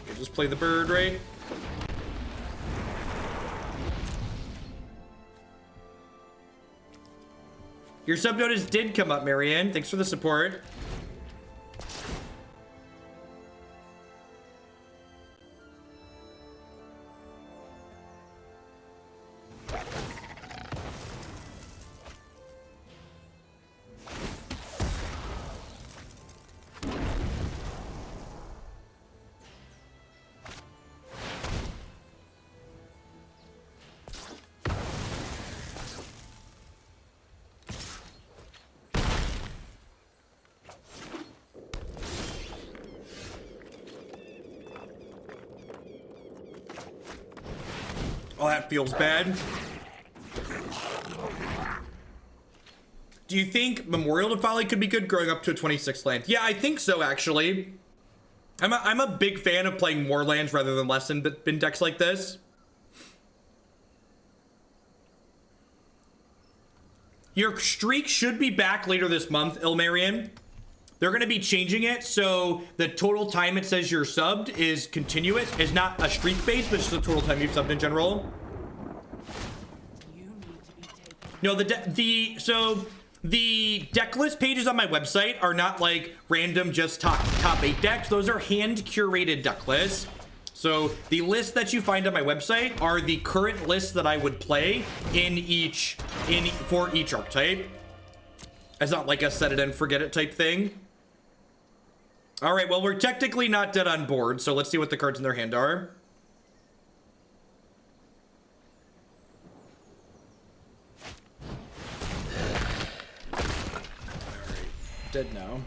We'll just play the bird, right? Your sub notice did come up, Marianne. Thanks for the support. Oh, that feels bad. Do you think Memorial to Folly could be good growing up to a 26 land? Yeah, I think so, actually. I'm a big fan of playing more lands rather than less in decks like this. Your streak should be back later this month, Ilmarian. They're going to be changing it, so the total time it says you're subbed is continuous. It's not a streak base, but it's the total time you've subbed in general. You need to be taken. No, the deck list pages on my website are not like random just top 8 decks. Those are hand curated deck lists. So the lists that you find on my website are the current lists that I would play for each archetype. It's not like a set it and forget it type thing. All right, well, we're technically not dead on board, so let's see what the cards in their hand are. Dead now.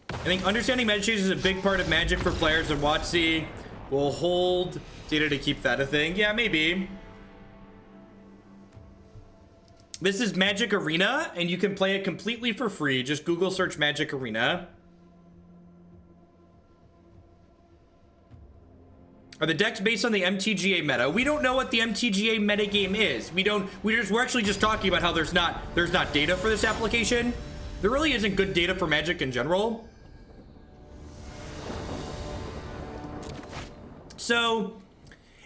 I think understanding Magic is a big part of Magic for players, and WotC will hold data to keep that a thing. Yeah, maybe. This is Magic Arena, and you can play it completely for free. Just Google search Magic Arena. Are the decks based on the MTGA meta? We don't know what the MTGA metagame is. We're actually just talking about how there's not data for this application. There really isn't good data for Magic in general. So,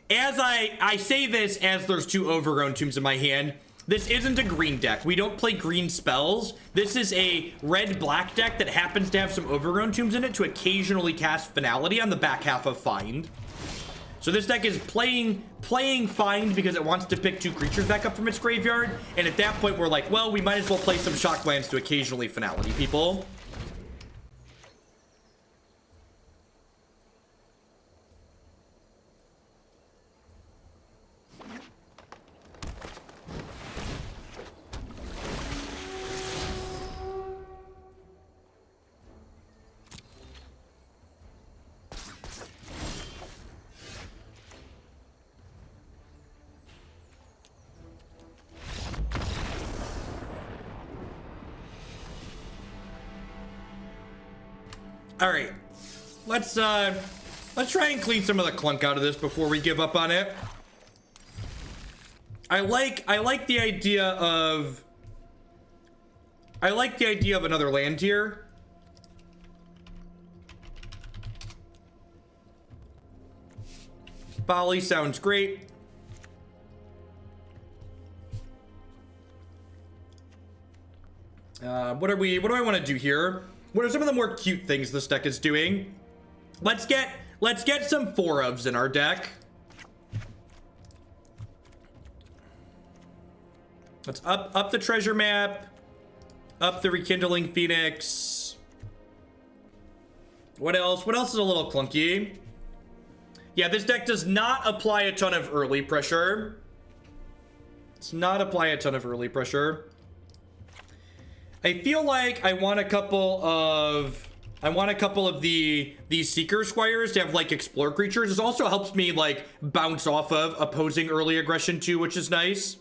as I say this as there's 2 Overgrown Tombs in my hand, this isn't a green deck. We don't play green spells. This is a red-black deck that happens to have some Overgrown Tombs in it to occasionally cast Finality on the back half of Find. So this deck is playing Find because it wants to pick 2 creatures back up from its graveyard, and at that point we're like, well, we might as well play some Shocklands to occasionally Finality people. All right, let's try and clean some of the clunk out of this before we give up on it. I like the idea of another land here. Folly sounds great. What do I want to do here? What are some of the more cute things this deck is doing? Let's get some 4-ofs in our deck. Let's up the treasure map, up the Rekindling Phoenix. What else? What else is a little clunky? Yeah, this deck does not apply a ton of early pressure. Does not apply a ton of early pressure. I feel like I want a couple of the Seekers Squires to have like explore creatures. This also helps me like bounce off of opposing early aggression too, which is nice.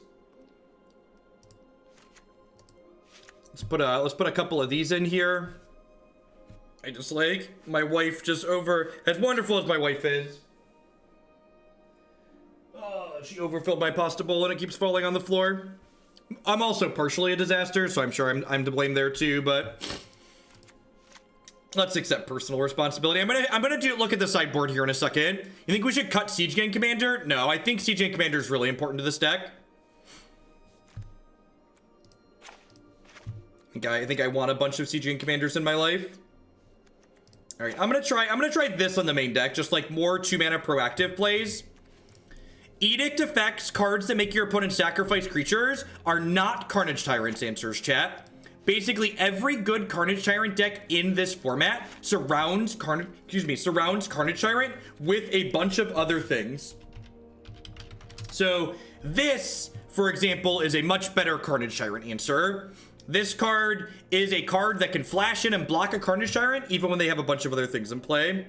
Let's put a couple of these in here. I just like my wife just over, as wonderful as my wife is. She overfilled my pasta bowl and it keeps falling on the floor. I'm also partially a disaster, so I'm sure I'm to blame there too, but let's accept personal responsibility. I'm gonna look at the sideboard here in a second. You think we should cut Siege Gang Commander? No, I think Siege Gang Commander is really important to this deck. I think I want a bunch of Siege Gang Commanders in my life. All right, I'm gonna try this on the main deck, just like more 2-mana proactive plays. Edict effects, cards that make your opponent sacrifice creatures, are not Carnage Tyrant's answers, chat. Basically, every good Carnage Tyrant deck in this format surrounds Carnage Tyrant with a bunch of other things. So this, for example, is a much better Carnage Tyrant answer. This card is a card that can flash in and block a Carnage Tyrant even when they have a bunch of other things in play.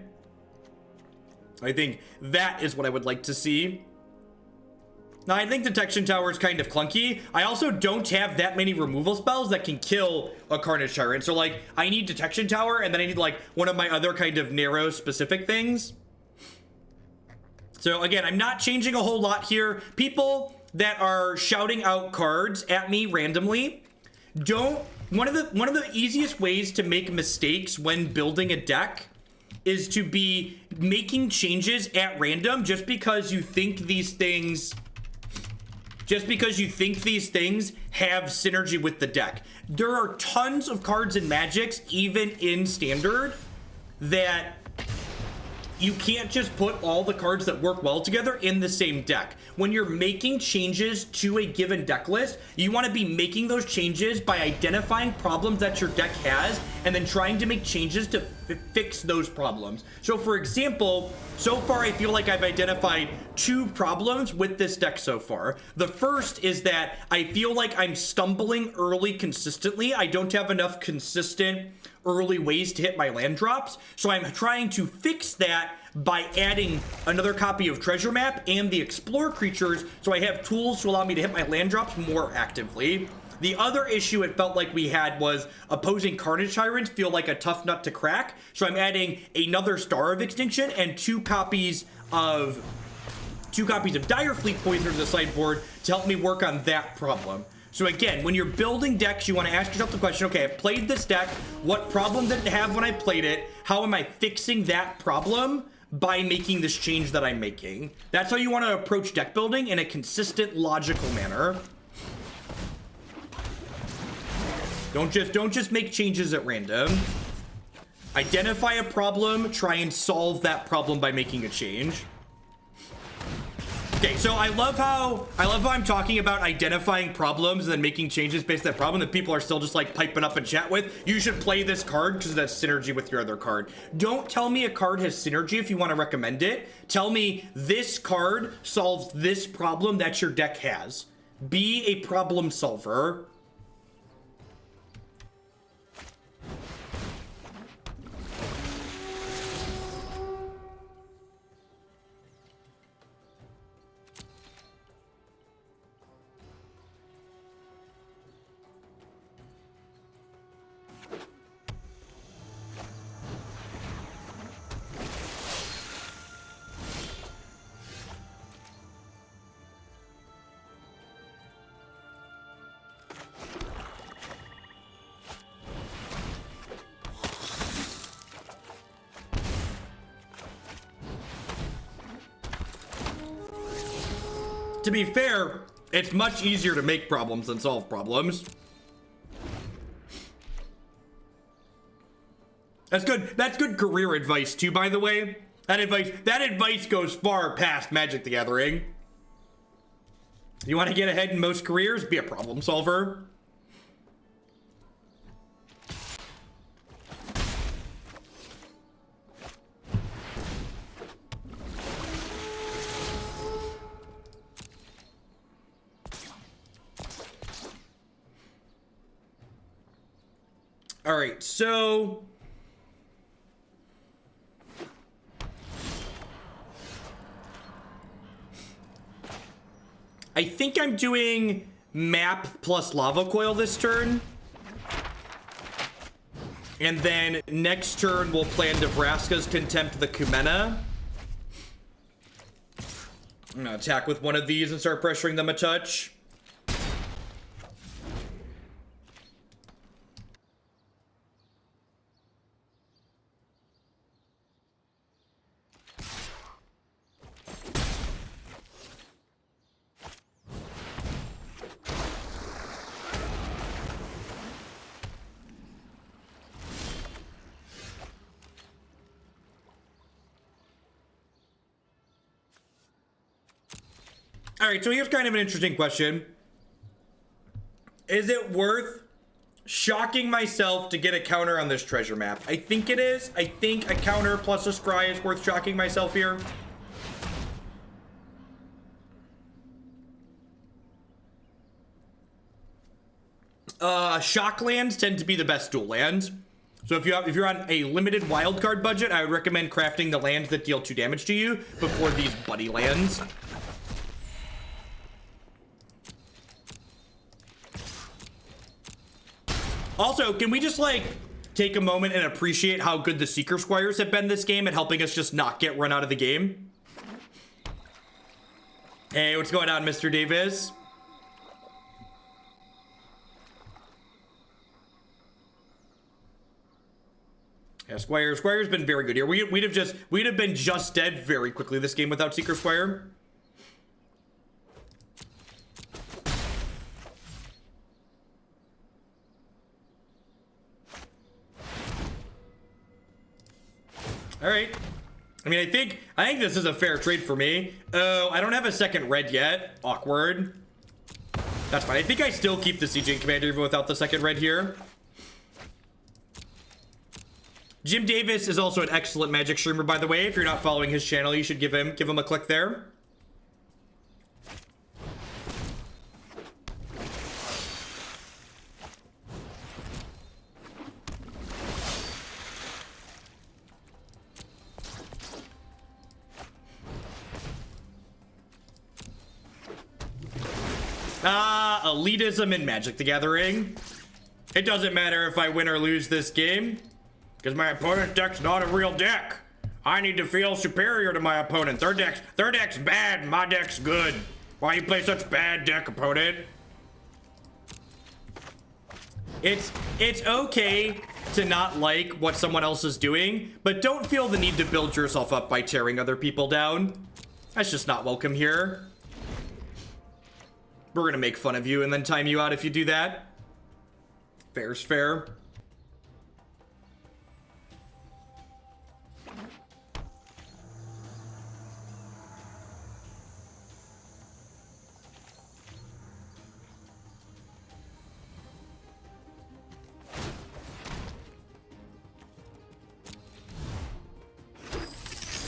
I think that is what I would like to see. Now, I think Detection Tower is kind of clunky. I also don't have that many removal spells that can kill a Carnage Tyrant. So, like, I need Detection Tower, and then I need, like, one of my other kind of narrow specific things. So, again, I'm not changing a whole lot here. People that are shouting out cards at me randomly, one of the easiest ways to make mistakes when building a deck is to be making changes at random just because you think these things have synergy with the deck. There are tons of cards in Magics, even in Standard, that you can't just put all the cards that work well together in the same deck. When you're making changes to a given deck list, you want to be making those changes by identifying problems that your deck has and then trying to make changes to fix those problems. So for example, so far I feel like I've identified 2 problems with this deck so far. The first is that I feel like I'm stumbling early consistently. I don't have enough consistent early ways to hit my land drops, so I'm trying to fix that by adding another copy of Treasure Map and the Explore creatures, so I have tools to allow me to hit my land drops more actively. The other issue it felt like we had was opposing Carnage Tyrants feel like a tough nut to crack, so I'm adding another Star of Extinction and 2 copies of Dire Fleet Poisoner to the sideboard to help me work on that problem. So again, when you're building decks, you want to ask yourself the question, okay, I've played this deck. What problem did it have when I played it? How am I fixing that problem by making this change that I'm making? That's how you want to approach deck building in a consistent, logical manner. Don't just make changes at random. Identify a problem, try and solve that problem by making a change. Okay, so I love how I'm talking about identifying problems and then making changes based on that problem that people are still just like piping up and chat with. You should play this card because that's synergy with your other card. Don't tell me a card has synergy if you want to recommend it. Tell me this card solves this problem that your deck has. Be a problem solver. To be fair, it's much easier to make problems than solve problems. That's good. That's good career advice too, by the way. That advice goes far past Magic the Gathering. You want to get ahead in most careers? Be a problem solver. All right, so I think I'm doing map plus Lava Coil this turn. And then next turn we'll plan to Vraska's Contempt the Kumena. I'm gonna attack with one of these and start pressuring them a touch. All right, so here's kind of an interesting question. Is it worth shocking myself to get a counter on this treasure map? I think it is. I think a counter plus a scry is worth shocking myself here. Shock lands tend to be the best dual lands. So if you're on a limited wildcard budget, I would recommend crafting the lands that deal 2 damage to you before these buddy lands. Also, can we just like take a moment and appreciate how good the Seekers Squires have been this game at helping us just not get run out of the game? Hey, what's going on, Mr. Davis? Yeah, Squire's been very good here. We'd have been just dead very quickly this game without Seeker Squire. All right. I mean, I think this is a fair trade for me. Oh, I don't have a second red yet. Awkward. That's fine. I think I still keep the CJ Commander even without the second red here. Jim Davis is also an excellent Magic streamer, by the way. If you're not following his channel, you should give him a click there. Elitism in Magic the Gathering. It doesn't matter if I win or lose this game, because my opponent's deck's not a real deck. I need to feel superior to my opponent. Their deck's bad, my deck's good. Why you play such bad deck, opponent? It's okay to not like what someone else is doing, but don't feel the need to build yourself up by tearing other people down. That's just not welcome here. We're gonna make fun of you and then time you out if you do that. Fair's fair.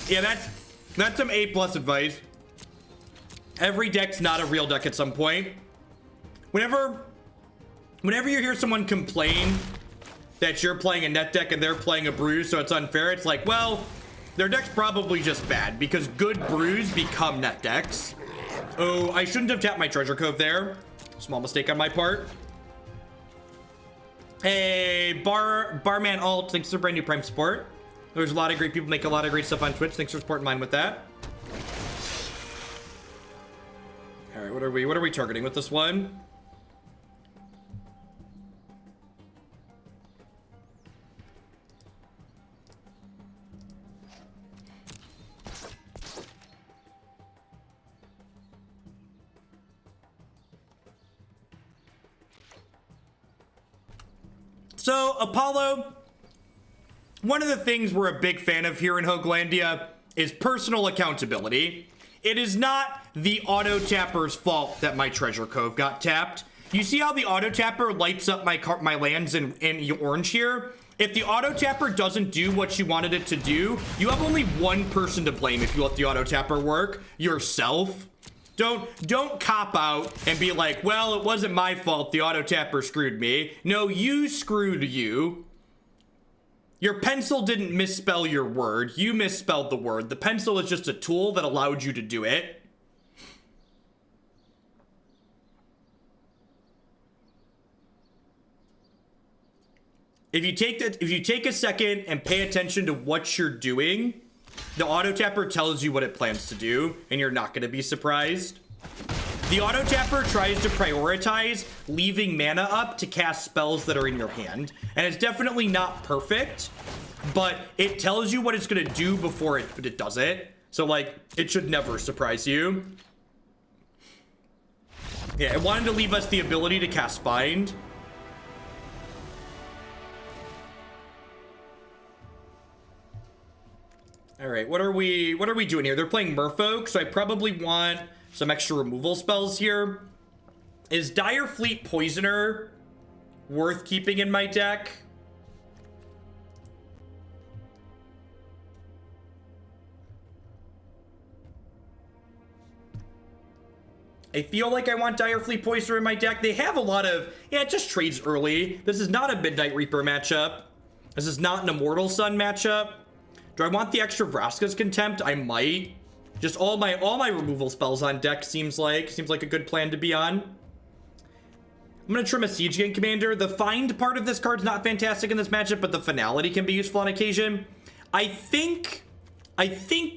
Yeah, that's some A+ advice. Every deck's not a real deck at some point. Whenever you hear someone complain that you're playing a net deck and they're playing a brew, so it's unfair, it's like, well, their deck's probably just bad because good brews become net decks. Oh, I shouldn't have tapped my treasure cove there. Small mistake on my part. Hey, Barman Alt, thanks for brand new Prime support. There's a lot of great people make a lot of great stuff on Twitch. Thanks for supporting mine with that. All right, what are we targeting with this one? So, Apollo, one of the things we're a big fan of here in Hoaglandia is personal accountability. It is not the auto tapper's fault that my treasure cove got tapped. You see how the auto tapper lights up my lands in orange here? If the auto tapper doesn't do what you wanted it to do, you have only one person to blame if you let the auto tapper work: yourself. Don't cop out and be like, well, it wasn't my fault, the auto tapper screwed me. No, you screwed you. Your pencil didn't misspell your word. You misspelled the word. The pencil is just a tool that allowed you to do it. If you take a second and pay attention to what you're doing, the auto tapper tells you what it plans to do, and you're not going to be surprised. The auto tapper tries to prioritize leaving mana up to cast spells that are in your hand, and it's definitely not perfect, but it tells you what it's going to do before it does it. So, like, it should never surprise you. Yeah, it wanted to leave us the ability to cast Bind. All right, what are we doing here? They're playing Merfolk, so I probably want some extra removal spells here. Is Dire Fleet Poisoner worth keeping in my deck? I feel like I want Dire Fleet Poisoner in my deck. They have a lot of, yeah, it just trades early. This is not a Midnight Reaper matchup. This is not an Immortal Sun matchup. Do I want the extra Vraska's Contempt? I might. Just all my removal spells on deck seems like a good plan to be on. I'm gonna trim a Siege Gang Commander. The find part of this card's not fantastic in this matchup, but the Finality can be useful on occasion. I think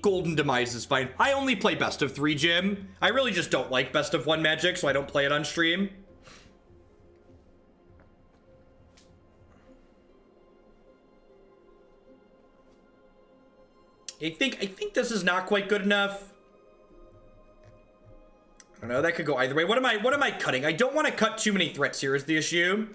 Golden Demise is fine. I only play best of 3, Jim. I really just don't like best of 1 Magic, so I don't play it on stream. I think this is not quite good enough. I don't know, that could go either way. What am I cutting? I don't want to cut too many threats here is the issue.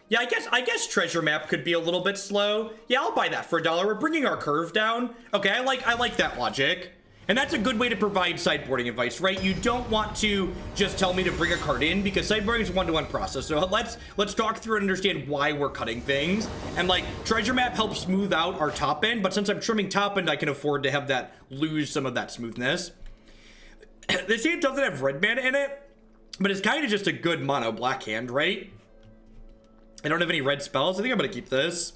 Yeah, I guess Treasure Map could be a little bit slow. Yeah, I'll buy that for $1. We're bringing our curve down. Okay, I like that logic. And that's a good way to provide sideboarding advice, right? You don't want to just tell me to bring a card in because sideboarding is a one-to-one process. So let's talk through and understand why we're cutting things. And like Treasure Map helps smooth out our top end, but since I'm trimming top end, I can afford to have that lose some of that smoothness. This hand doesn't have red mana in it, but it's kind of just a good mono black hand, right? I don't have any red spells. I think I'm gonna keep this.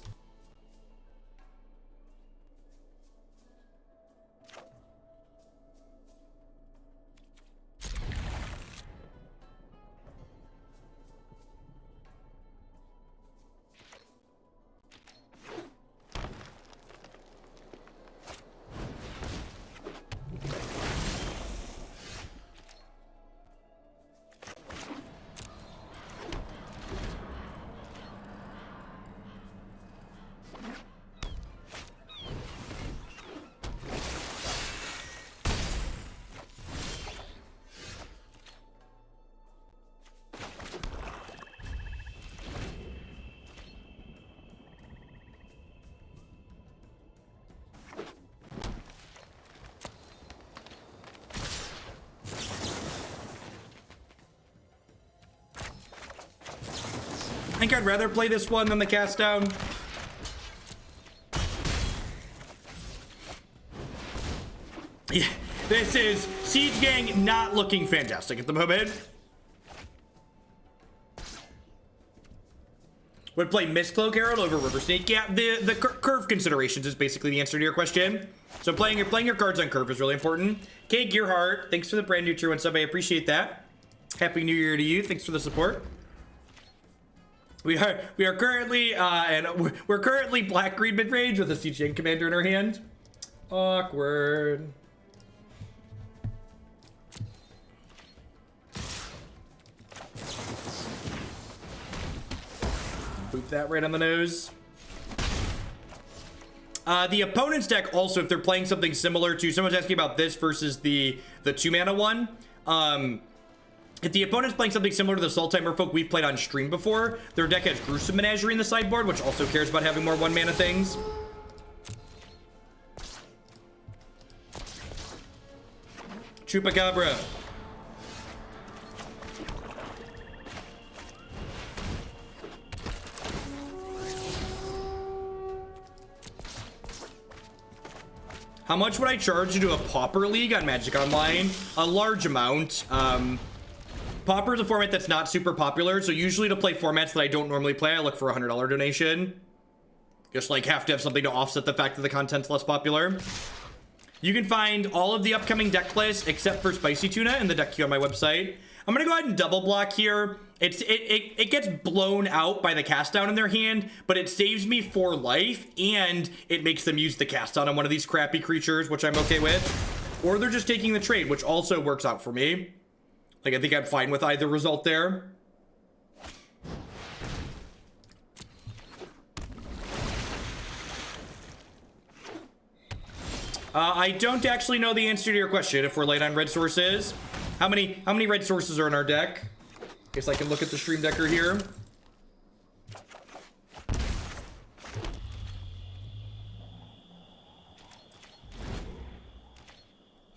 I think I'd rather play this one than the cast down. Yeah, this is Siege Gang not looking fantastic at the moment. Would play Mistcloak Herald over River Snake. Yeah, the curve considerations is basically the answer to your question. So playing your cards on curve is really important. Okay, Gearheart, thanks for the brand new tier 1 sub. I appreciate that. Happy New Year to you. Thanks for the support. We are currently we're currently black-green mid-range with a Siege Gang Commander in our hand. Awkward. Boop that right on the nose. The opponent's deck also, if they're playing something similar to, someone's asking about this versus the 2-mana one. If the opponent's playing something similar to the Sultai Merfolk we've played on stream before, their deck has Gruesome Menagerie in the sideboard, which also cares about having more 1-mana things. Chupacabra. How much would I charge to do a Pauper League on Magic Online? A large amount. Pauper is a format that's not super popular, so usually to play formats that I don't normally play, I look for a $100 donation. Just like have to have something to offset the fact that the content's less popular. You can find all of the upcoming deck lists except for Spicy Tuna in the deck queue on my website. I'm gonna go ahead and double block here. It gets blown out by the cast down in their hand, but it saves me 4 life, and it makes them use the cast down on one of these crappy creatures, which I'm okay with. Or they're just taking the trade, which also works out for me. Like, I think I'm fine with either result there. I don't actually know the answer to your question if we're late on red sources. How many red sources are in our deck? Guess I can look at the stream decker here.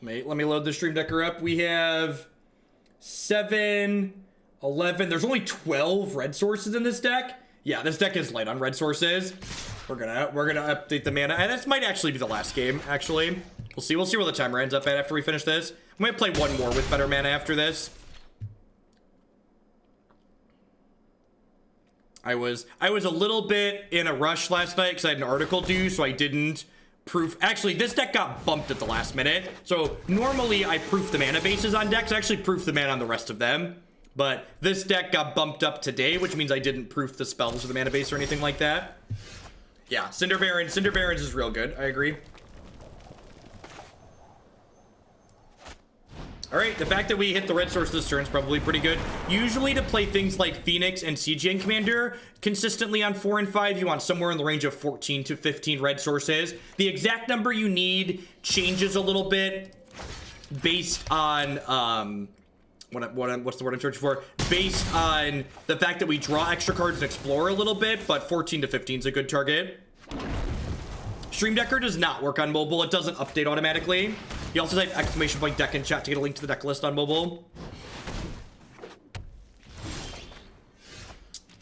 Let me load the stream decker up. We have 7, 11. There's only 12 red sources in this deck. Yeah, this deck is light on red sources. We're gonna update the mana, and this might actually be the last game. Actually, we'll see where the timer ends up at after we finish this. I might play one more with better mana after this. I was a little bit in a rush last night because I had an article due, so I didn't proof. Actually, this deck got bumped at the last minute. So normally I proof the mana bases on decks. I actually proof the mana on the rest of them. But this deck got bumped up today, which means I didn't proof the spells or the mana base or anything like that. Yeah, Cinder Barrens is real good. I agree. All right, the fact that we hit the red source this turn is probably pretty good. Usually to play things like Phoenix and CGN Commander consistently on 4 and 5, you want somewhere in the range of 14 to 15 red sources. The exact number you need changes a little bit based on, what's the word I'm searching for? Based on the fact that we draw extra cards and explore a little bit, but 14 to 15 is a good target. Stream Decker does not work on mobile. It doesn't update automatically. You also type exclamation point deck in chat to get a link to the deck list on mobile.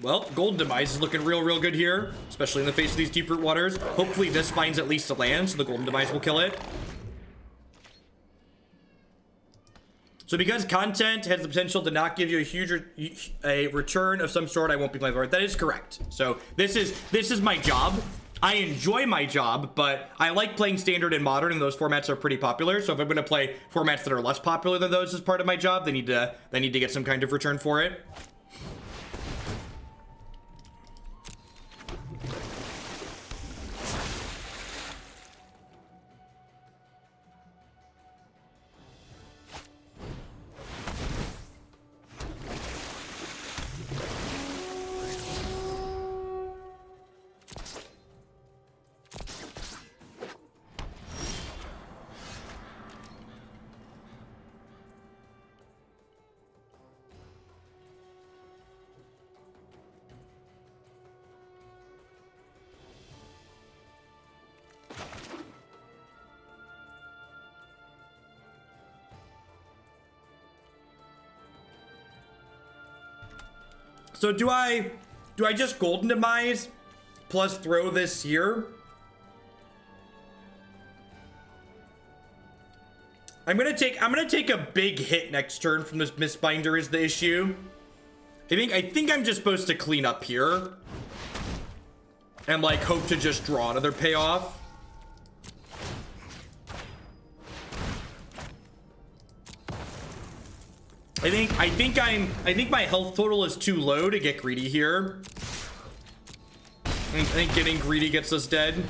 Well, Golden Demise is looking real good here, especially in the face of these deep root waters. Hopefully this finds at least a land, so the Golden Demise will kill it. So because Content has the potential to not give you a return of some sort, I won't be playing for it. That is correct. So this is my job. I enjoy my job, but I like playing Standard and Modern, and those formats are pretty popular. So if I'm going to play formats that are less popular than those as part of my job, they need to get some kind of return for it. So do I just Golden Demise plus throw this here? I'm gonna take a big hit next turn from this Mistbinder is the issue. I think I'm just supposed to clean up here and like hope to just draw another payoff. I think my health total is too low to get greedy here. I think getting greedy gets us dead.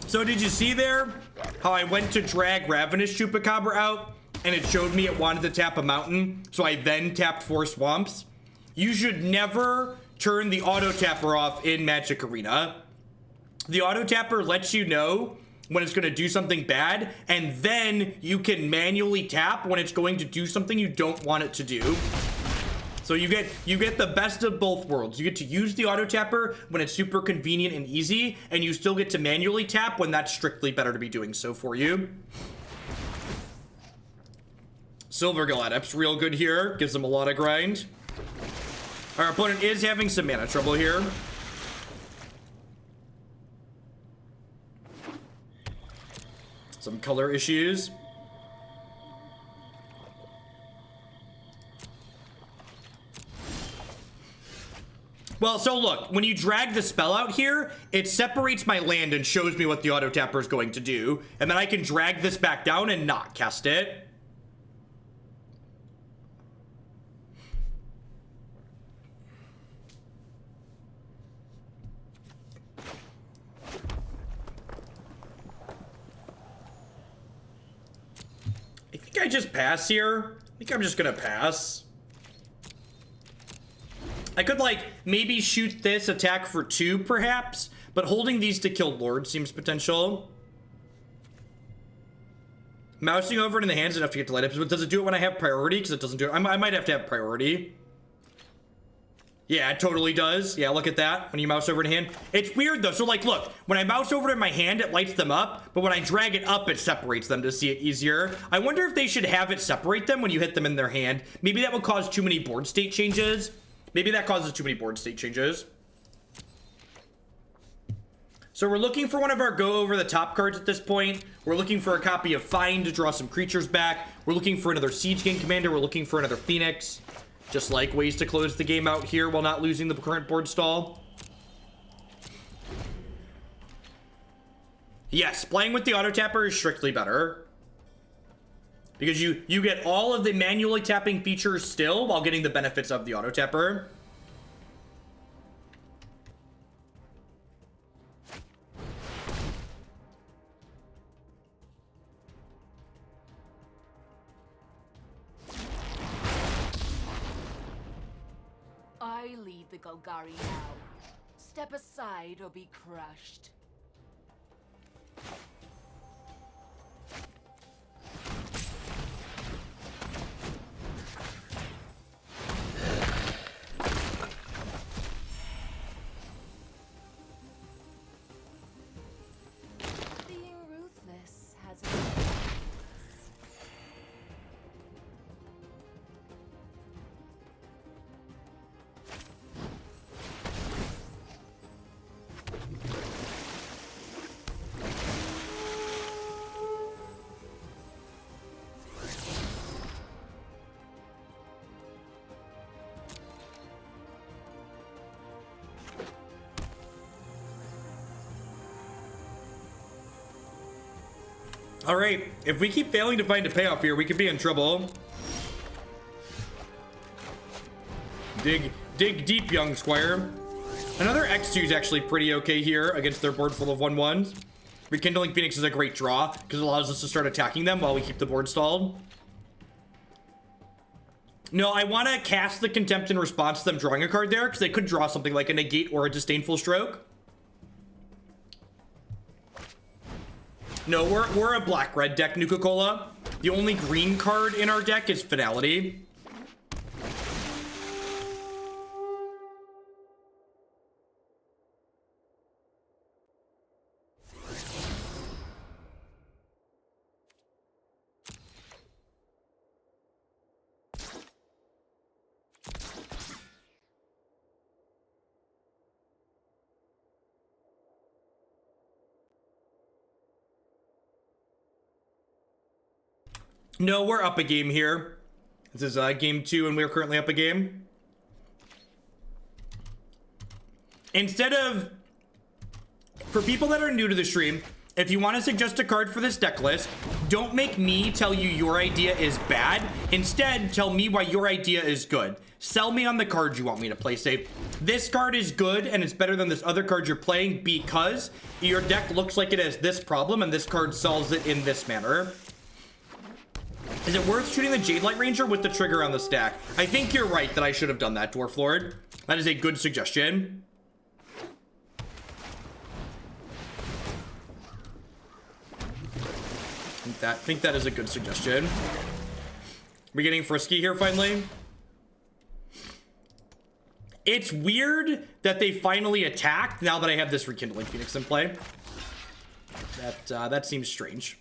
So did you see there how I went to drag Ravenous Chupacabra out and it showed me it wanted to tap a mountain, so I then tapped 4 swamps? You should never turn the auto tapper off in Magic Arena. The auto tapper lets you know when it's going to do something bad, and then you can manually tap when it's going to do something you don't want it to do. So you get the best of both worlds. You get to use the auto tapper when it's super convenient and easy, and you still get to manually tap when that's strictly better to be doing so for you. Silvergill Adept's real good here. Gives them a lot of grind. Our opponent is having some mana trouble here. Some color issues. Well, so look, when you drag the spell out here, it separates my land and shows me what the auto tapper is going to do. And then I can drag this back down and not cast it. I think I just pass here. I think I'm just gonna pass. I could, like, maybe shoot this attack for 2, perhaps, but holding these to kill Lord seems potential. Mousing over it in the hands enough to get to light up, but does it do it when I have priority? Because it doesn't do it. I might have to have priority. Yeah, it totally does. Yeah, look at that when you mouse over to hand. It's weird though. So like, look, when I mouse over to my hand, it lights them up, but when I drag it up, it separates them to see it easier. I wonder if they should have it separate them when you hit them in their hand. Maybe that would cause too many board state changes. Maybe that causes too many board state changes. So we're looking for one of our go over the top cards at this point. We're looking for a copy of Find to draw some creatures back. We're looking for another Siege Gang Commander. We're looking for another Phoenix. Just like ways to close the game out here while not losing the current board stall. Yes, playing with the auto tapper is strictly better. Because you get all of the manually tapping features still while getting the benefits of the auto tapper. I lead the Golgari now. Step aside or be crushed. Being ruthless has its benefits. All right, if we keep failing to find a payoff here, we could be in trouble. Dig deep, young squire. Another X2 is actually pretty okay here against their board full of 1/1s. Rekindling Phoenix is a great draw because it allows us to start attacking them while we keep the board stalled. No, I want to cast the Contempt in response to them drawing a card there because they could draw something like a Negate or a Disdainful Stroke. No, we're a black-red deck, Nuka-Cola. The only green card in our deck is Finality. No, we're up a game here. This is game 2 and we're currently up a game. Instead of, for people that are new to the stream, if you want to suggest a card for this deck list, don't make me tell you your idea is bad. Instead, tell me why your idea is good. Sell me on the card you want me to play. Say, this card is good and it's better than this other card you're playing because your deck looks like it has this problem and this card solves it in this manner. Is it worth shooting the Jade Light Ranger with the trigger on the stack? I think you're right that I should have done that, Dwarf Lord. That is a good suggestion. I think that is a good suggestion. We're getting frisky here finally. It's weird that they finally attacked now that I have this Rekindling Phoenix in play. That seems strange.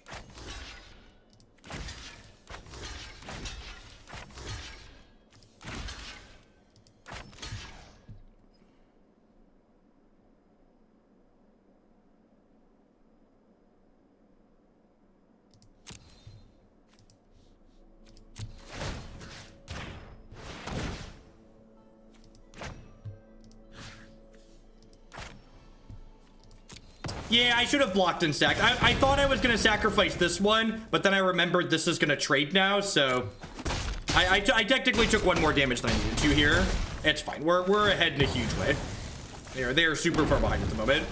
Yeah, I should have blocked and sacked. I thought I was going to sacrifice this one, but then I remembered this is going to trade now, so I technically took one more damage than I needed to here. It's fine. We're ahead in a huge way. They are super far behind at the moment.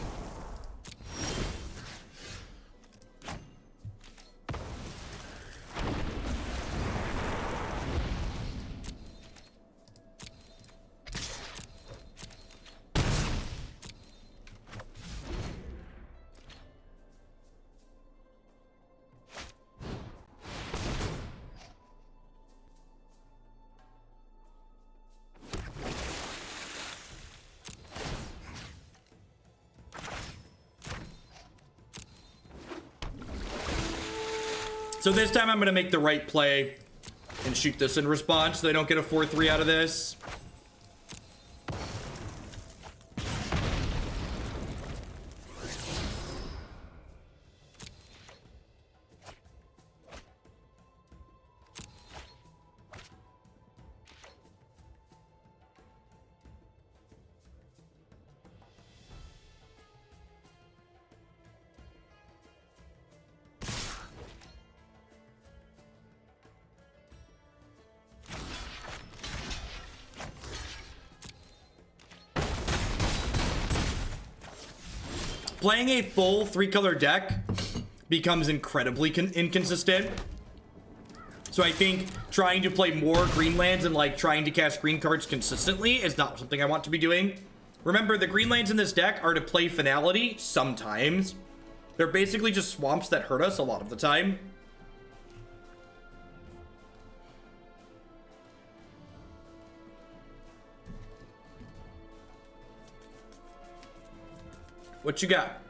So this time I'm going to make the right play and shoot this in response so they don't get a 4-3 out of this. Playing a full 3-color deck becomes incredibly inconsistent. So I think trying to play more green lands and like trying to cast green cards consistently is not something I want to be doing. Remember, the green lands in this deck are to play Finality sometimes. They're basically just swamps that hurt us a lot of the time. What you got?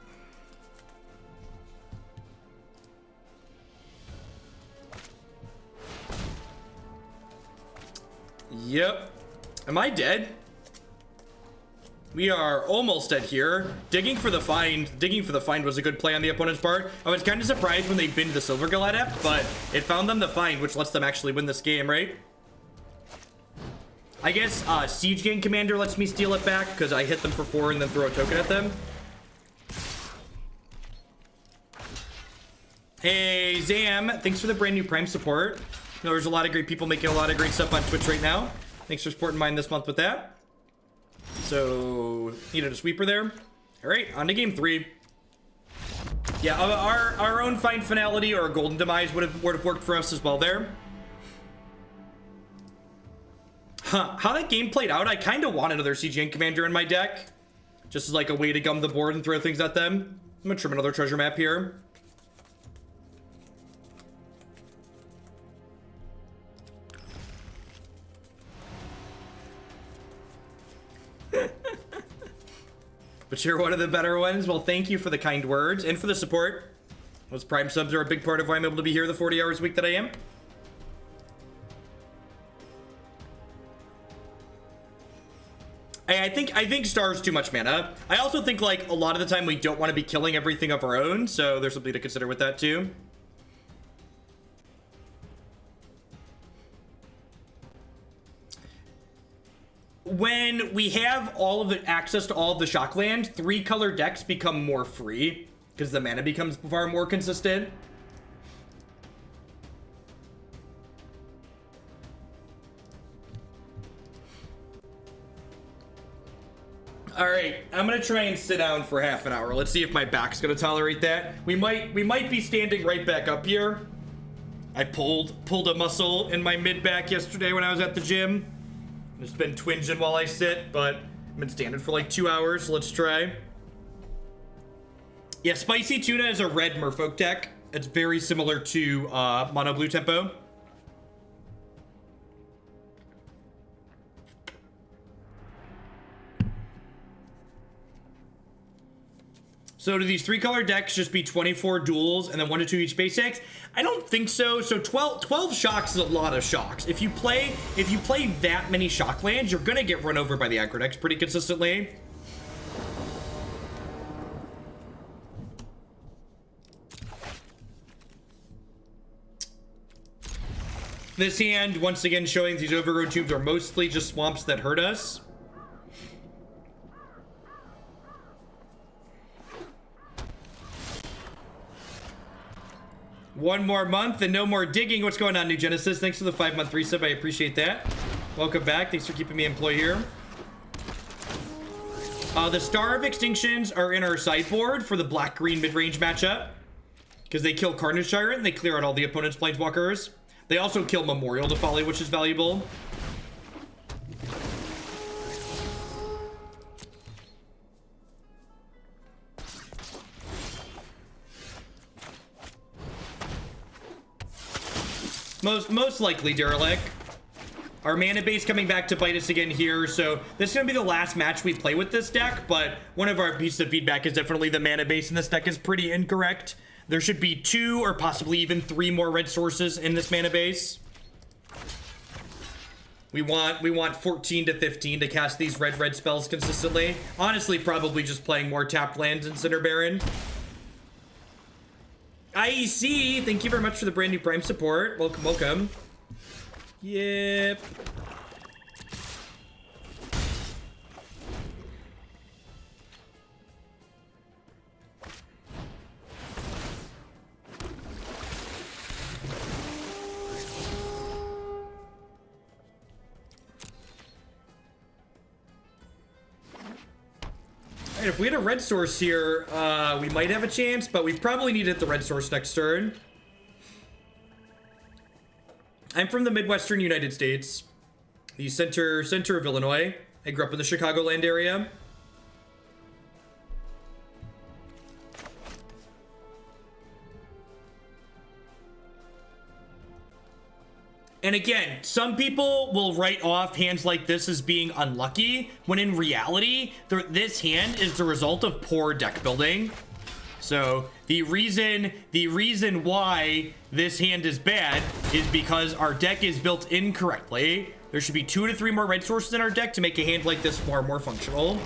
Yep. Am I dead? We are almost dead here. Digging for the find was a good play on the opponent's part. I was kind of surprised when they binned the Silvergill Adept, but it found them the find, which lets them actually win this game, right? I guess Siege Gang Commander lets me steal it back because I hit them for 4 and then throw a token at them. Hey, Zam, thanks for the brand new Prime support. You know, there's a lot of great people making a lot of great stuff on Twitch right now. Thanks for supporting mine this month with that. So, needed a sweeper there. All right, on to game 3. Yeah, our own Find Finality or Golden Demise would have worked for us as well there. Huh, how that game played out, I kind of want another CGN Commander in my deck. Just as like a way to gum the board and throw things at them. I'm gonna trim another treasure map here. But you're one of the better ones. Well, thank you for the kind words and for the support. Those Prime subs are a big part of why I'm able to be here the 40 hours a week that I am. I think Star's too much mana. I also think like a lot of the time we don't want to be killing everything of our own, so there's something to consider with that too. When we have all of the access to all of the shock land, 3-color decks become more free because the mana becomes far more consistent. All right, I'm gonna try and sit down for half an hour. Let's see if my back's gonna tolerate that. We might be standing right back up here. I pulled a muscle in my mid back yesterday when I was at the gym. It's been twinging while I sit, but I've been standing for like 2 hours, so let's try. Yeah, Spicy Tuna is a red Merfolk deck. It's very similar to Mono Blue Tempo. So do these 3-color decks just be 24 duels and then 1 to 2 each basics? I don't think so. So 12 shocks is a lot of shocks. If you play that many shock lands, you're gonna get run over by the aggro decks pretty consistently. This hand, once again, showing these Overgrown Tombs are mostly just swamps that hurt us. One more month and no more digging. What's going on, New Genesis? Thanks for the 5-month resub. I appreciate that. Welcome back. Thanks for keeping me employed here. The Star of Extinctions are in our sideboard for the black-green mid-range matchup because they kill Carnage Tyrant and they clear out all the opponent's planeswalkers. They also kill Memorial to Folly, which is valuable. Most likely Derelict. Our mana base coming back to bite us again here, so this is gonna be the last match we play with this deck, but one of our pieces of feedback is definitely the mana base in this deck is pretty incorrect. There should be 2 or possibly even 3 more red sources in this mana base. We want 14 to 15 to cast these red spells consistently. Honestly, probably just playing more tapped lands in Cinder Baron. IEC, thank you very much for the brand new Prime support. Welcome, welcome. Yep. If we had a red source here, we might have a chance, but we probably need to hit the red source next turn. I'm from the Midwestern United States, the center of Illinois. I grew up in the Chicagoland area. And again, some people will write off hands like this as being unlucky, when in reality, this hand is the result of poor deck building. So the reason why this hand is bad is because our deck is built incorrectly. There should be 2 to 3 more red sources in our deck to make a hand like this far more functional.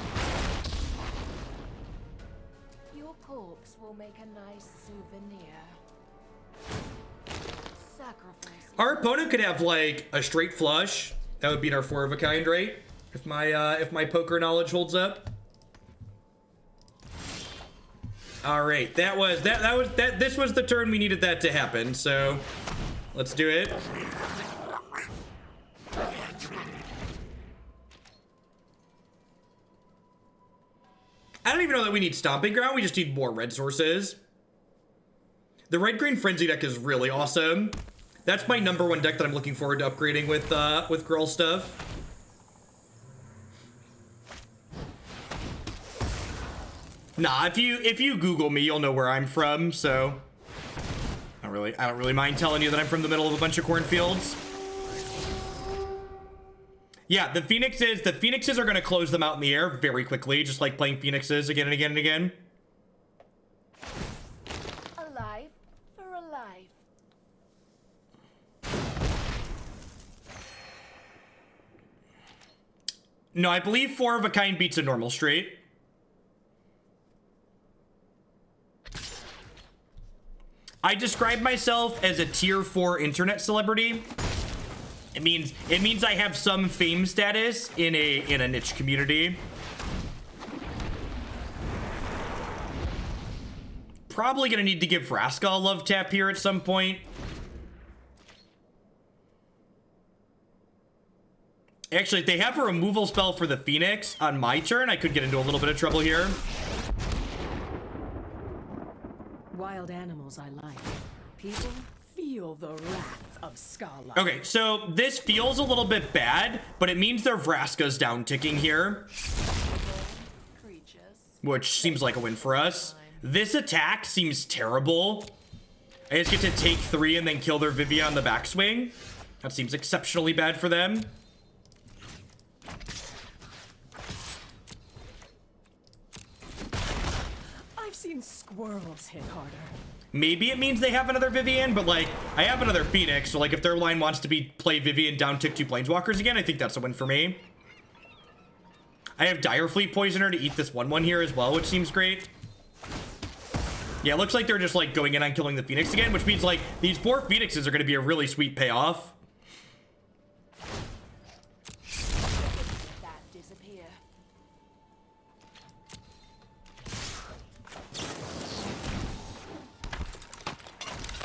Your corpse will make a nice souvenir. Sacrifice. Our opponent could have like a straight flush. That would be our 4 of a kind, right? If my poker knowledge holds up. All right, this was the turn we needed that to happen. So let's do it. I don't even know that we need Stomping Ground. We just need more red sources. The red-green Frenzy deck is really awesome. That's my #1 deck that I'm looking forward to upgrading with girl stuff. Nah, if you Google me, you'll know where I'm from. So I don't really mind telling you that I'm from the middle of a bunch of cornfields. Yeah, the Phoenixes are going to close them out in the air very quickly, just like playing Phoenixes again and again and again. Alive for a life. No, I believe 4 of a kind beats a normal straight. I describe myself as a tier 4 internet celebrity. It means I have some fame status in a niche community. Probably gonna need to give Vraska a love tap here at some point. Actually, if they have a removal spell for the Phoenix on my turn, I could get into a little bit of trouble here. Wild animals I like. People feel the wrath of Scarlet. Okay, so this feels a little bit bad, but it means their Vraska's down ticking here, which seems like a win for us. This attack seems terrible. I just get to take 3 and then kill their Vivia on the backswing. That seems exceptionally bad for them. I've seen squirrels hit harder. Maybe it means they have another Vivian, but like, I have another Phoenix, so like if their line wants to play Vivian down tick 2 Planeswalkers again, I think that's a win for me. I have Direfleet Poisoner to eat this 1/1 here as well, which seems great. Yeah, it looks like they're just like going in on killing the Phoenix again, which means like these 4 Phoenixes are going to be a really sweet payoff.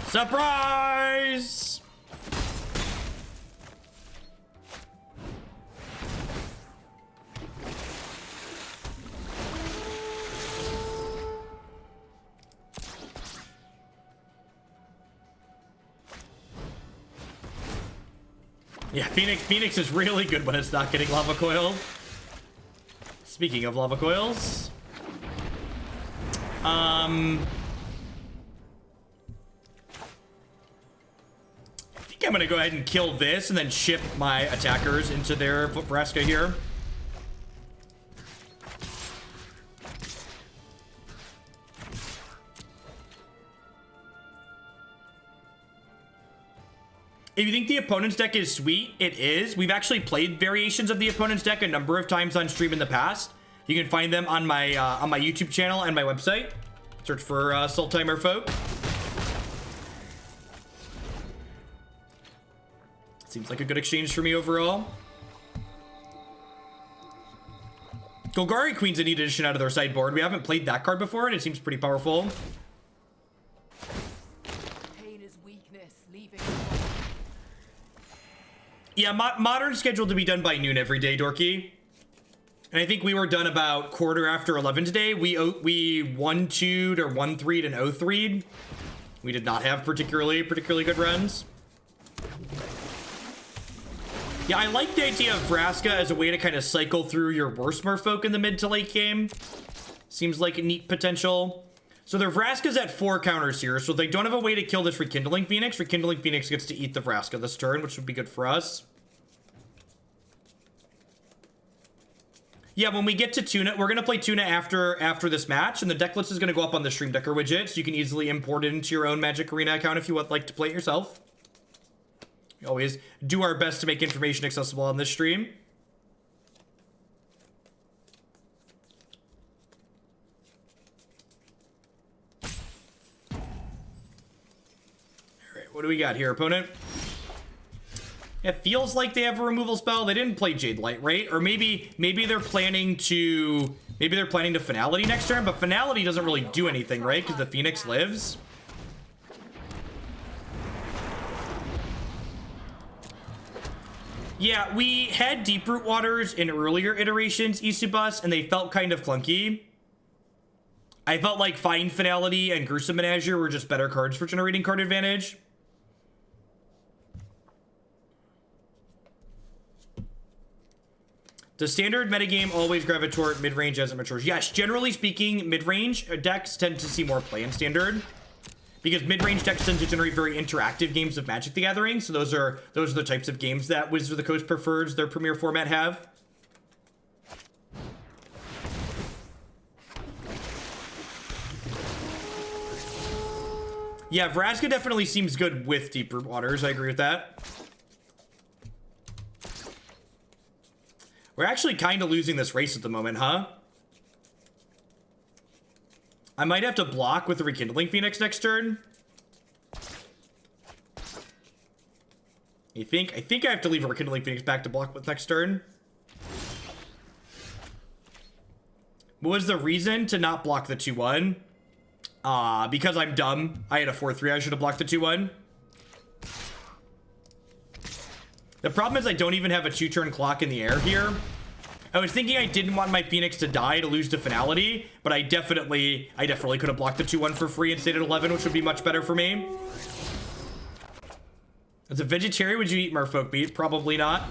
Surprise! Yeah, Phoenix is really good when it's not getting Lava Coil. Speaking of Lava Coils, I think I'm gonna go ahead and kill this and then ship my attackers into their Vraska here. If you think the opponent's deck is sweet, it is. We've actually played variations of the opponent's deck a number of times on stream in the past. You can find them on my YouTube channel and my website. Search for Sultai Merfolk. Seems like a good exchange for me overall. Golgari Queen's a neat addition out of their sideboard. We haven't played that card before, and it seems pretty powerful. Pain is weakness, leaving. Yeah, Modern's scheduled to be done by noon every day, Dorky. And I think we were done about quarter after 11 today. We 1-2'd or 1-3'd and 0-3'd. We did not have particularly good runs. Yeah, I like the idea of Vraska as a way to kind of cycle through your worst Merfolk in the mid to late game. Seems like a neat potential. So their Vraska's at 4 counters here, so if they don't have a way to kill this Rekindling Phoenix, Rekindling Phoenix gets to eat the Vraska this turn, which would be good for us. Yeah, when we get to Tuna, we're going to play Tuna after this match, and the deck list is going to go up on the Stream Decker widget, so you can easily import it into your own Magic Arena account if you would like to play it yourself. We always do our best to make information accessible on this stream. Alright, what do we got here, opponent? It feels like they have a removal spell. They didn't play Jade Light, right? Or maybe they're planning to Finality next turn, but Finality doesn't really do anything, right? Because the Phoenix lives. Yeah, we had Deeproot Waters in earlier iterations, Isubus, and they felt kind of clunky. I felt like Find Finality and Gruesome Menagerie were just better cards for generating card advantage. Does standard metagame always gravitate toward mid-range as it matures? Yes, generally speaking, mid-range decks tend to see more play in standard. Because mid-range decks tend to generate very interactive games of Magic the Gathering, so those are the types of games that Wizards of the Coast prefers their premier format have. Yeah, Vraska definitely seems good with Deeproot Waters. I agree with that. We're actually kind of losing this race at the moment, huh? I might have to block with the Rekindling Phoenix next turn. I think I have to leave a Rekindling Phoenix back to block with next turn. What was the reason to not block the 2-1? Because I'm dumb. I had a 4-3. I should have blocked the 2-1. The problem is I don't even have a 2-turn clock in the air here. I was thinking I didn't want my Phoenix to die to lose to Finality, but I definitely could have blocked the 2-1 for free and stayed at 11, which would be much better for me. As a vegetarian, would you eat Merfolk meat? Probably not.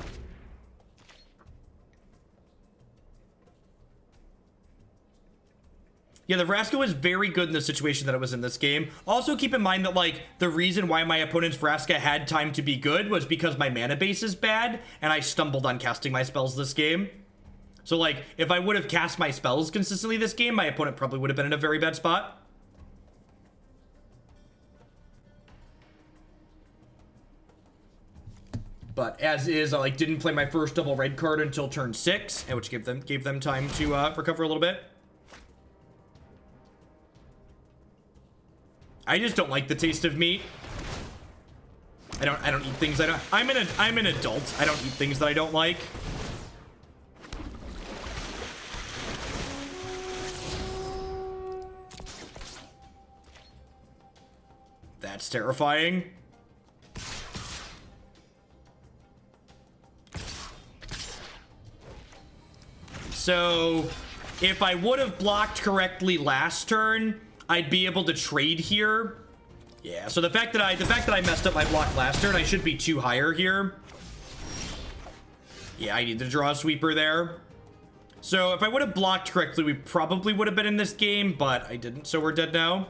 Yeah, the Vraska was very good in the situation that it was in this game. Also, keep in mind that, like, the reason why my opponent's Vraska had time to be good was because my mana base is bad, and I stumbled on casting my spells this game. So, like, if I would have cast my spells consistently this game, my opponent probably would have been in a very bad spot. But as is, I, like, didn't play my first double red card until turn 6, which gave them time to recover a little bit. I just don't like the taste of meat. I don't eat things I don't. I'm an adult. I don't eat things that I don't like. That's terrifying. So, if I would have blocked correctly last turn, I'd be able to trade here. Yeah, so the fact that I messed up my block last turn, I should be 2 higher here. Yeah, I need to draw a sweeper there. So if I would have blocked correctly, we probably would have been in this game, but I didn't, so we're dead now.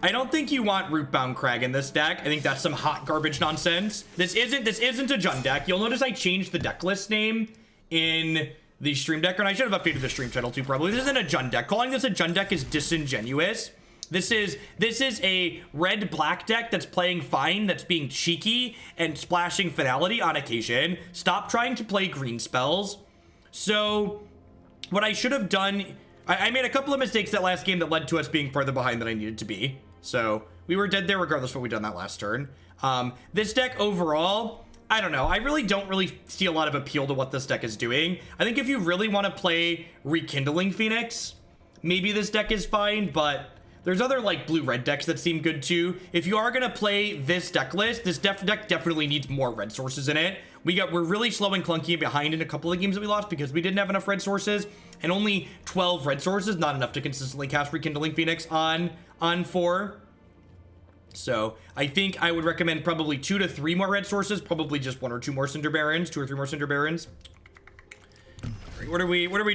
I don't think you want Rootbound Crag in this deck. I think that's some hot garbage nonsense. This isn't a Jund deck. You'll notice I changed the deck list name in the stream deck, and I should have updated the stream title too, probably. This isn't a Jund deck. Calling this a Jund deck is disingenuous. This is a red-black deck that's playing fine, that's being cheeky and splashing Finality on occasion. Stop trying to play green spells. So what I should have done, I made a couple of mistakes that last game that led to us being farther behind than I needed to be. So we were dead there regardless of what we done that last turn. This deck overall, I don't know. I really don't see a lot of appeal to what this deck is doing. I think if you really want to play Rekindling Phoenix, maybe this deck is fine, but there's other like blue-red decks that seem good too. If you are gonna play this deck list, this deck definitely needs more red sources in it. We're really slow and clunky and behind in a couple of games that we lost because we didn't have enough red sources, and only 12 red sources, not enough to consistently cast Rekindling Phoenix on 4. So I think I would recommend probably 2 to 3 more red sources, probably just 1 or 2 more Cinder Barrens, 2 or 3 more Cinder Barrens. What are we